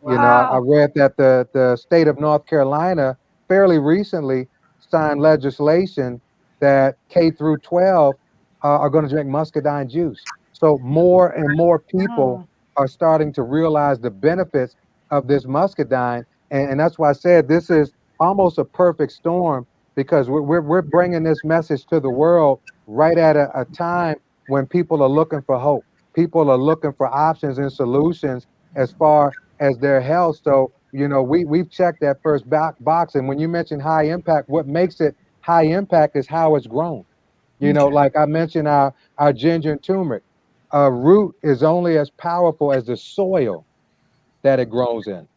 I Wow. read that the state of North Carolina fairly recently signed legislation that K through 12 are going to drink muscadine juice. So more and more people Oh, are starting to realize the benefits of this muscadine, and that's why I said this is almost a perfect storm, because we're bringing this message to the world right at a time when people are looking for hope. People are looking for options and solutions as far as their health. So, we've checked that first box. And when you mention high impact, what makes it high impact is how it's grown. Okay. Like I mentioned, our ginger and turmeric. A root is only as powerful as the soil that it grows in.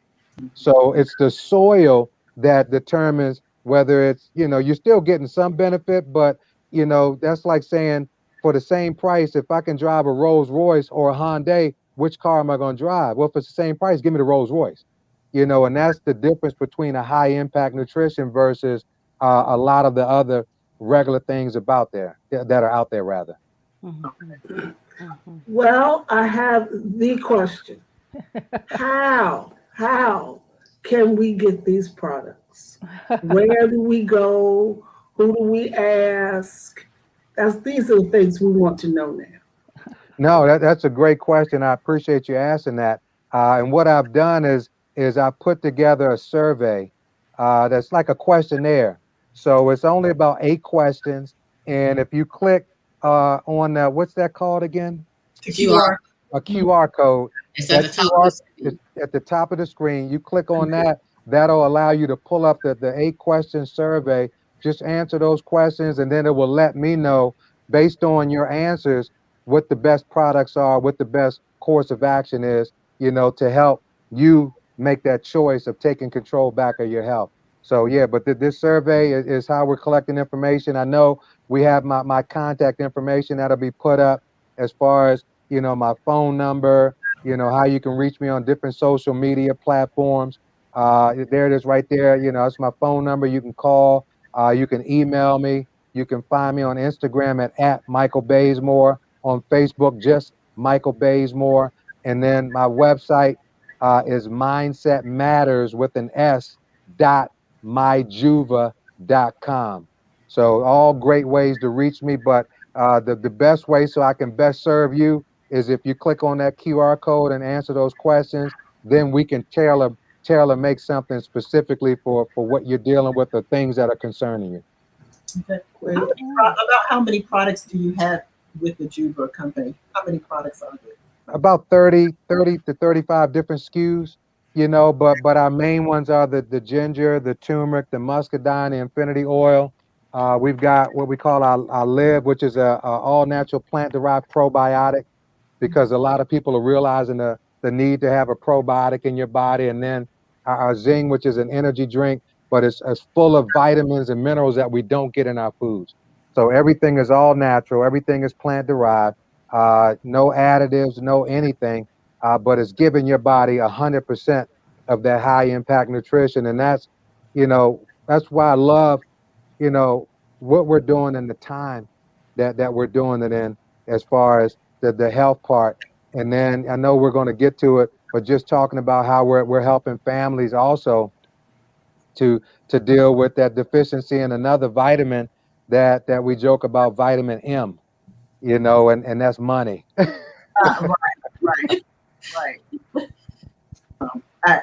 So it's the soil that determines whether it's, you're still getting some benefit, but, that's like saying, for the same price, if I can drive a Rolls Royce or a Hyundai, which car am I going to drive? Well, if it's the same price, give me the Rolls Royce. And that's the difference between a high impact nutrition versus a lot of the other regular things about there that are out there, rather. mhm, mhm. Well, I have the question. How can we get these products? Where do we go? Who do we ask? These are the things we want to know now. No, that's a great question. I appreciate you asking that. And what I've done is I put together a survey that's like a questionnaire. So it's only about 8 questions. And if you click on what's that called again? To QR. QR. A Mhm. QR code. It's at That the top of the QR is screen. at the top of the screen. You click on that. That'll allow you to pull up the 8 question survey. Just answer those questions, and then it will let me know, based on your answers, what the best products are, what the best course of action is, to help you make that choice of taking control back of your health. So yeah, but this survey is how we're collecting information. I know we have my contact information that'll be put up, as far as, my phone number, how you can reach me on different social media platforms. There it is right there. That's my phone number. You can call, you can email me. You can find me on Instagram at Michael Bazemore, on Facebook, just Michael Bazemore. And then my website is Mindset Matters with an S dot myjuva.com. So all great ways to reach me, but the best way so I can best serve you is if you click on that QR code and answer those questions. Then we can tailor make something specifically for what you're dealing with, or things that are concerning you. Okay. Great. About how many products do you have with the Juba company? How many products are there? About 30 to 35 different SKUs, but our main ones are the ginger, the turmeric, the muscadine, the infinity oil. We've got what we call our lib, which is a all natural plant derived probiotic, because a lot of people are realizing the need to have a probiotic in your body. And then our Zing, which is an energy drink, but it's full of vitamins and minerals that we don't get in our foods. So everything is all natural, everything is plant derived, no additives, no anything, but it's giving your body 100% of that high impact nutrition. And that's why I love, what we're doing in the time that we're doing it in, as far as the health part. And then I know we're going to get to it, but just talking about how we're helping families also to deal with that deficiency in another vitamin that we joke about, vitamin M, and that's money. Right, right. I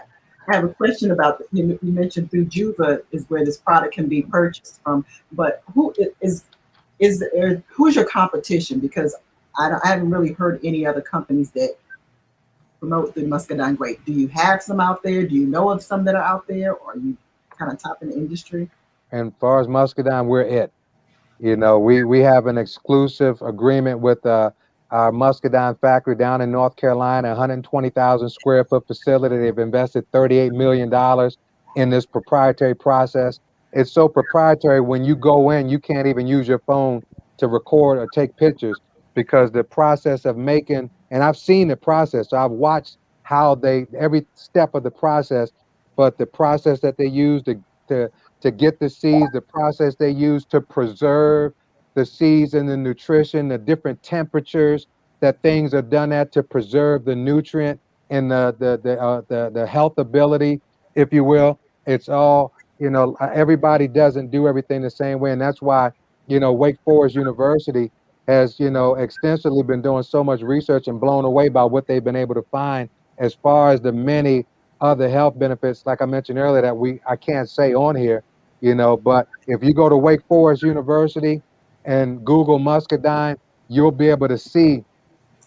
have a question about you mentioned through Juba is where this product can be purchased from, but who's your competition? Because I haven't really heard any other companies that promote the muscadine grape. Do you have some out there? Do you know of some that are out there, or are you kind of top in the industry? And as far as muscadine, we're it. We have an exclusive agreement with our Muscadine factory down in North Carolina, 120,000 square foot facility. They've invested $38 million in this proprietary process. It's so proprietary, when you go in, you can't even use your phone to record or take pictures, because the process of making, and I've seen the process, so I've watched how every step of the process, but the process that they use to to get the seeds, the process they use to preserve the seeds and the nutrition, the different temperatures that things are done at to preserve the nutrient and the health ability, if you will. It's all, everybody doesn't do everything the same way, and that's why Wake Forest University has extensively been doing so much research and blown away by what they've been able to find as far as the many other health benefits, like I mentioned earlier, that I can't say on here. But if you go to Wake Forest University and Google muscadine, you'll be able to see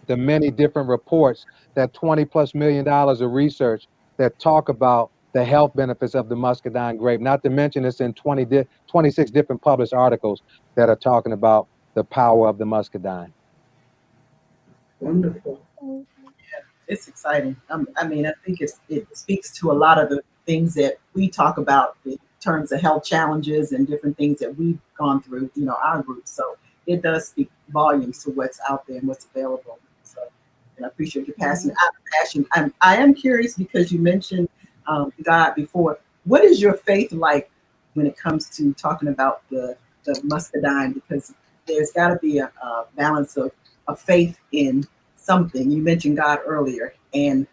the many different reports, that $20+ million of research that talk about the health benefits of the muscadine grape. Not to mention, it's in 26 different published articles that are talking about the power of the muscadine. Wonderful. It's exciting. I mean, I think it speaks to a lot of the things that we talk about in terms of health challenges and different things that we've gone through, our group. So it does speak volumes to what's out there and what's available. So, and I appreciate your passion. I am curious, because you mentioned God before. What is your faith like when it comes to talking about the muscadine? Because there's got to be a balance of faith in something. You mentioned God earlier, and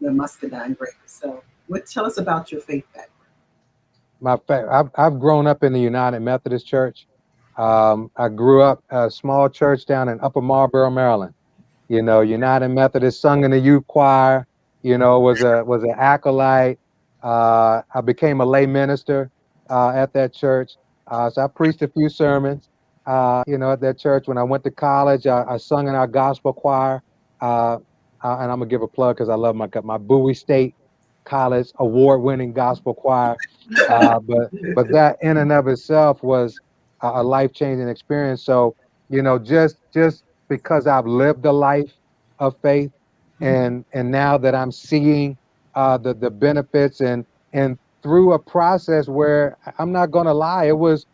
the muscadine grape. So, tell us about your faith background. I've grown up in the United Methodist Church. I grew up a small church down in Upper Marlboro, Maryland. United Methodist, sung in the youth choir. Was an acolyte. I became a lay minister at that church. So I preached a few sermons. At that church. When I went to college, I sung in our gospel choir. And I'm gonna give a plug because I love my Bowie State College award-winning gospel choir. But that in and of itself was a life-changing experience. So just because I've lived a life of faith, and now that I'm seeing the benefits, and through a process where, I'm not gonna lie, it was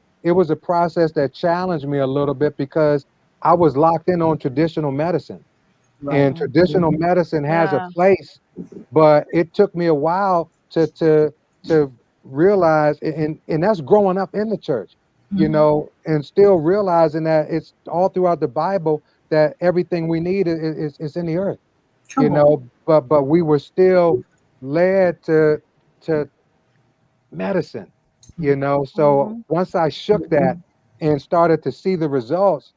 a process that challenged me a little bit, because I was locked in on traditional medicine. Right. And traditional medicine has a Yeah. place, but it took me a while to realize, and that's growing up in the church, and still realizing that it's all throughout the Bible that everything we need is in the earth, Come on. but we were still led to medicine, So Mhm. once I shook that and started to see the results,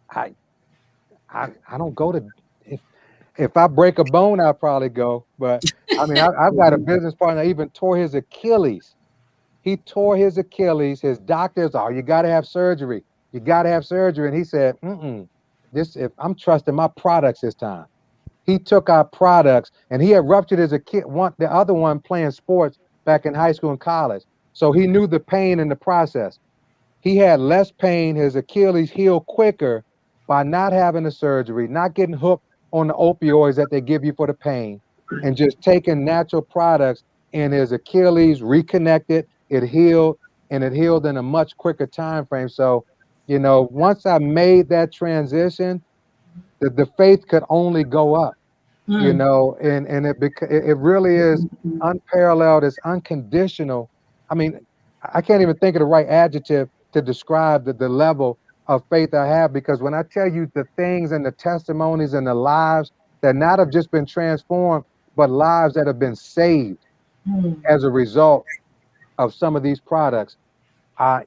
I I don't go to, if If I break a bone, I'll probably go. But I mean, I've got a business partner that even tore his Achilles. He tore his Achilles. His doctors, oh, you got to have surgery. You got to have surgery. And he said, this, if I'm trusting my products this time. He took our products and he had ruptured his Achilles, the other one playing sports back in high school and college. So he knew the pain in the process. He had less pain. His Achilles healed quicker by not having the surgery, not getting hooked on the opioids that they give you for the pain, and just taking natural products. And his Achilles reconnected, it healed, and it healed in a much quicker time frame. So, once I made that transition, the faith could only go up. And it really is unparalleled. It's unconditional. I mean, I can't even think of the right adjective to describe the level of faith I have, because when I tell you the things and the testimonies and the lives that not have just been transformed, but lives that have been saved as a result of some of these products,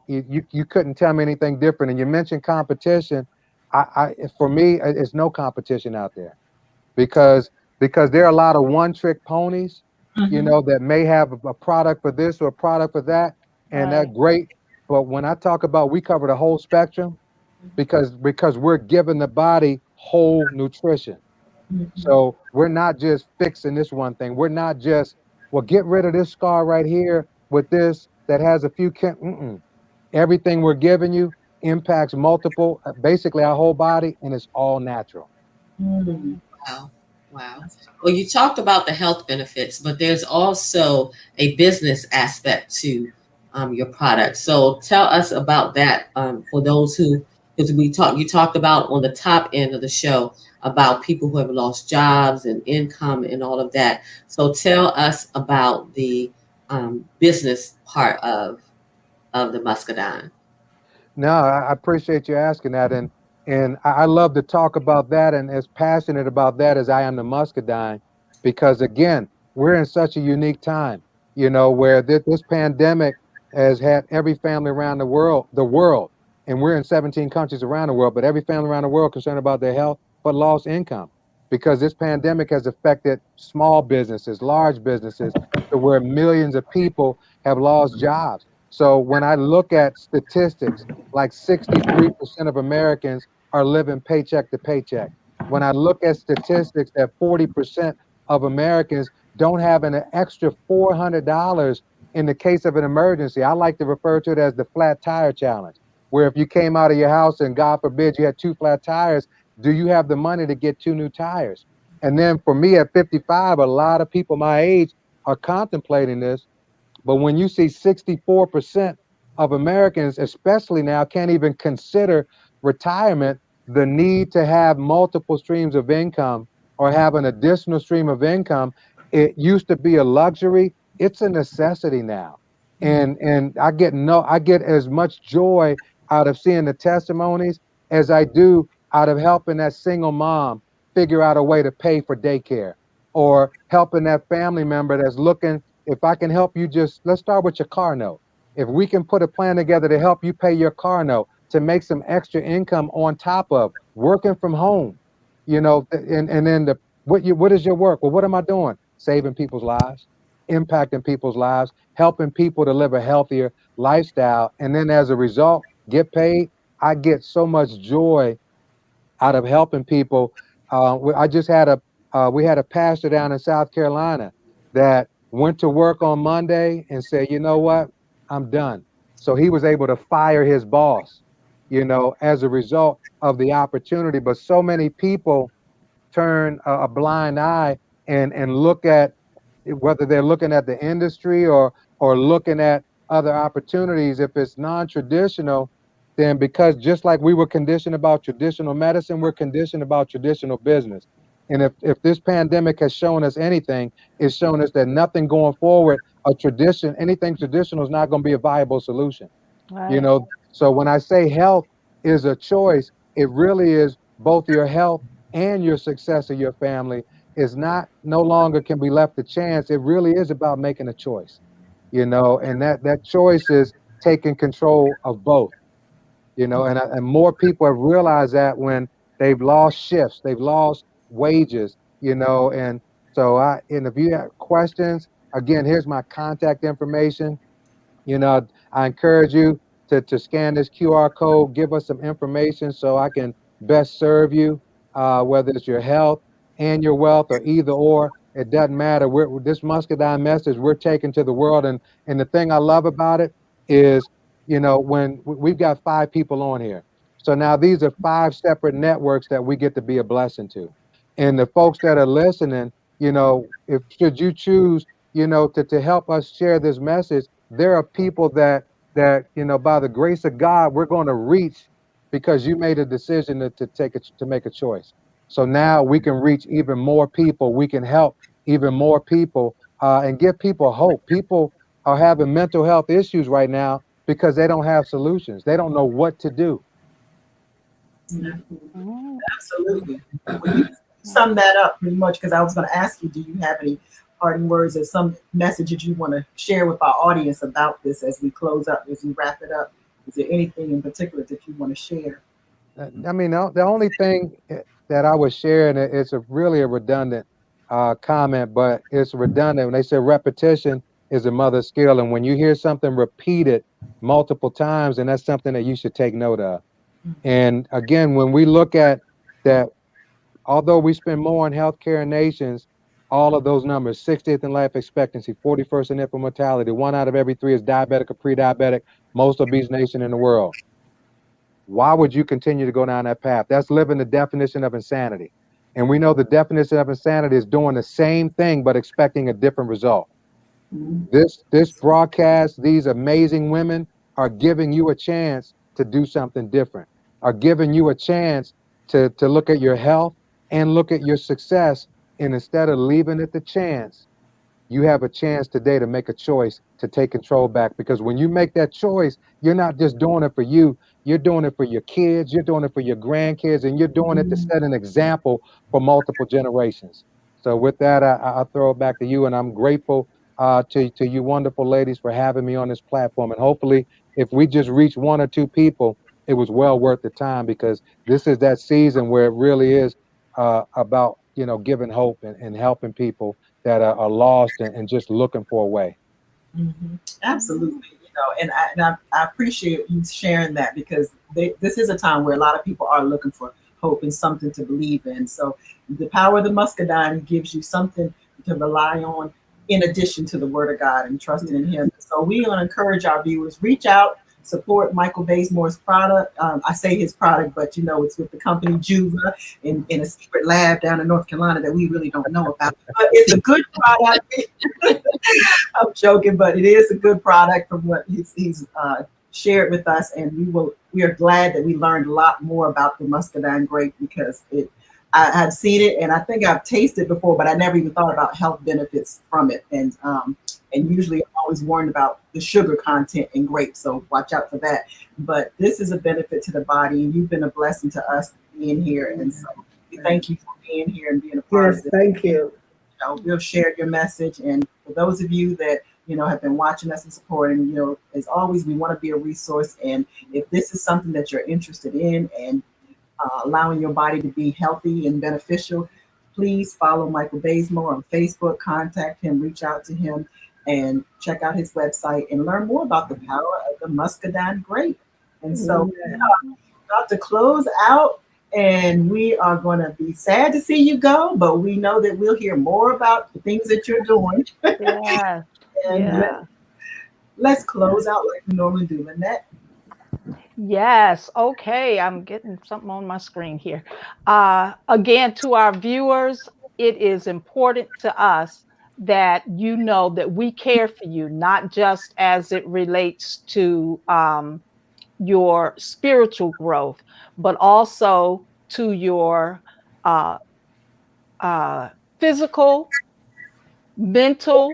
you couldn't tell me anything different. And you mentioned competition. For me, it's no competition out there, because there are a lot of one-trick ponies, that may have a product for this or a product for that, and that's Right. great. But when I talk about we cover the whole spectrum, because we're giving the body whole nutrition. So we're not just fixing this one thing. We're not just, well, get rid of this scar right here with this that has a few. Everything we're giving you impacts multiple, basically our whole body, and it's all natural. Wow. Wow. Well, you talked about the health benefits, but there's also a business aspect to your product. So tell us about that, for those who, because you talked about on the top end of the show about people who have lost jobs and income and all of that. So tell us about the business part of the Muscadine. No, I appreciate you asking that, and I love to talk about that, and as passionate about that as I am the Muscadine, because again, we're in such a unique time, where this pandemic has had every family around the world, and we're in 17 countries around the world, but every family around the world concerned about their health, but lost income, because this pandemic has affected small businesses, large businesses, to where millions of people have lost jobs. So when I look at statistics, like 63% of Americans are living paycheck to paycheck. When I look at statistics that 40% of Americans don't have an extra $400 in the case of an emergency, I like to refer to it as the flat tire challenge, where if you came out of your house and God forbid you had two flat tires, do you have the money to get two new tires? And then for me at 55, a lot of people my age are contemplating this, but when you see 64% of Americans, especially now, can't even consider retirement, the need to have multiple streams of income or have an additional stream of income, it used to be a luxury. It's a necessity now. And I get as much joy out of seeing the testimonies as I do out of helping that single mom figure out a way to pay for daycare, or helping that family member that's looking. If I can help you, just let's start with your car note. If we can put a plan together to help you pay your car note, to make some extra income on top of working from home, and then what is your work? Well, what am I doing? Saving people's lives, impacting people's lives, helping people to live a healthier lifestyle, and then as a result, get paid. I get so much joy out of helping people. I just had we had a pastor down in South Carolina that went to work on Monday and said, you know what, I'm done. So he was able to fire his boss, as a result of the opportunity. But so many people turn a blind eye and look at, whether they're looking at the industry or looking at other opportunities. If it's non-traditional, then, because just like we were conditioned about traditional medicine, we're conditioned about traditional business. And if this pandemic has shown us anything, it's shown us that nothing going forward, anything traditional is not going to be a viable solution. you Right. know so when I say health is a choice, it really is both your health and your success of your family. Is not no longer can be left to chance. It really is about making a choice, and that choice is taking control of both. And more people have realized that when they've lost shifts, they've lost wages, And so and if you have questions, again, here's my contact information. I encourage you to scan this QR code, give us some information so I can best serve you, whether it's your health and your wealth or either or. It doesn't matter. This Muscadine message we're taking to the world. And the thing I love about it is, when we've got 5 people on here. So now these are 5 separate networks that we get to be a blessing to. And the folks that are listening, if should you choose, to help us share this message, there are people that by the grace of God we're going to reach because you made a decision to make a choice. So now we can reach even more people. We can help even more people and give people hope. People are having mental health issues right now because they don't have solutions. They don't know what to do. Mm. Absolutely. Well, you sum that up pretty much because I was going to ask you, do you have any parting words or some messages you want to share with our audience about this as we close up, as we wrap it up? Is there anything in particular that you want to share? I mean, the only thing that I was sharing, it's really a redundant comment, but it's redundant when they say repetition is a mother's skill. And when you hear something repeated multiple times, and that's something that you should take note of. And again, when we look at that, although we spend more on healthcare in nations, all of those numbers, 60th in life expectancy, 41st in infant mortality, 1 out of every 3 is diabetic or pre-diabetic, most obese nation in the world. Why would you continue to go down that path? That's living the definition of insanity. And we know the definition of insanity is doing the same thing but expecting a different result. This broadcast, these amazing women are giving you a chance to do something different, are giving you a chance to look at your health and look at your success. And instead of leaving it to chance, you have a chance today to make a choice to take control back. Because when you make that choice, you're not just doing it for you, you're doing it for your kids, you're doing it for your grandkids, and you're doing it to set an example for multiple generations. So with that, I'll throw it back to you, and I'm grateful to you wonderful ladies for having me on this platform. And hopefully, if we just reach 1 or 2 people, it was well worth the time, because this is that season where it really is about giving hope and helping people that are lost and just looking for a way. Absolutely. And I appreciate you sharing that because this is a time where a lot of people are looking for hope and something to believe in. So the power of the Muscadine gives you something to rely on in addition to the word of God and trusting in him. So we want to encourage our viewers, reach out, support Michael Bazemore's product. I say his product, but it's with the company Juva in a secret lab down in North Carolina that we really don't know about. But it's a good product. I'm joking, but it is a good product from what he's shared with us, and we are glad that we learned a lot more about the Muscadine grape because I had seen it and I think I've tasted it before, but I never even thought about health benefits from it. And usually I'm always warned about the sugar content in grapes, so watch out for that. But this is a benefit to the body, and you've been a blessing to us being here. And so we thank you for being here and being a part of this. Thank you. We'll share your message, and for those of you that have been watching us and supporting, as always, we want to be a resource. And if this is something that you're interested in and allowing your body to be healthy and beneficial, please follow Michael Bazemore on Facebook, contact him, reach out to him, and check out his website and learn more about the power of the Muscadine grape. And so about to close out, and we are going to be sad to see you go, but we know that we'll hear more about the things that you're doing. Yeah. And let's close out like we normally do, Lynette. Yes. Okay. I'm getting something on my screen here. Again, to our viewers, it is important to us that you know that we care for you, not just as it relates to your spiritual growth, but also to your uh, physical, mental,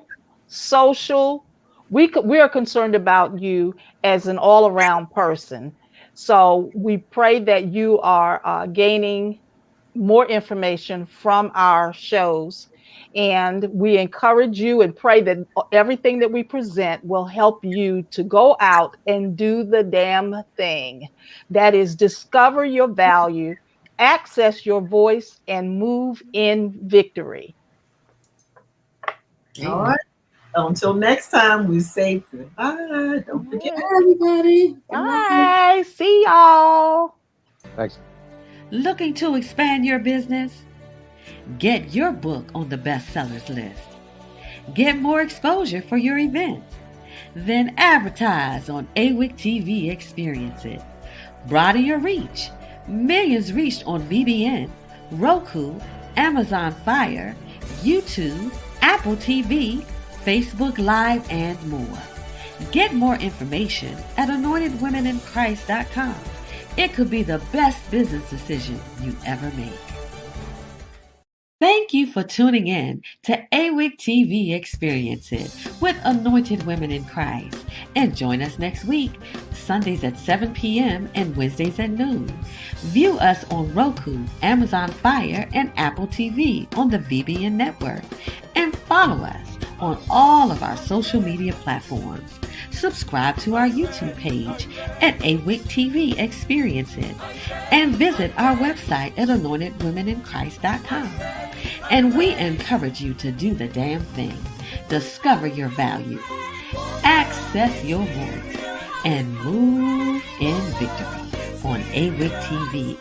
social. We are concerned about you as an all around person. So we pray that you are gaining more information from our shows. And we encourage you and pray that everything that we present will help you to go out and do the damn thing. That is, discover your value access your voice and move in victory. All right. Until next time, we say goodbye. Don't forget. Bye, everybody. Bye. See y'all. Thanks. Looking to expand your business? Get your book on the bestsellers list. Get more exposure for your event. Then advertise on AWIC TV Experiences. Broaden your reach. Millions reached on BBN, Roku, Amazon Fire, YouTube, Apple TV, Facebook Live, and more. Get more information at anointedwomeninChrist.com. It could be the best business decision you ever make. Thank you for tuning in to AWIC TV Experiences with Anointed Women in Christ. And join us next week, Sundays at 7 p.m. and Wednesdays at noon. View us on Roku, Amazon Fire, and Apple TV on the VBN network. And follow us on all of our social media platforms. Subscribe to our YouTube page at AWIC TV Experiences and visit our website at anointedwomeninchrist.com. And we encourage you to do the damn thing. Discover your value, access your voice, and move in victory on AWIC TV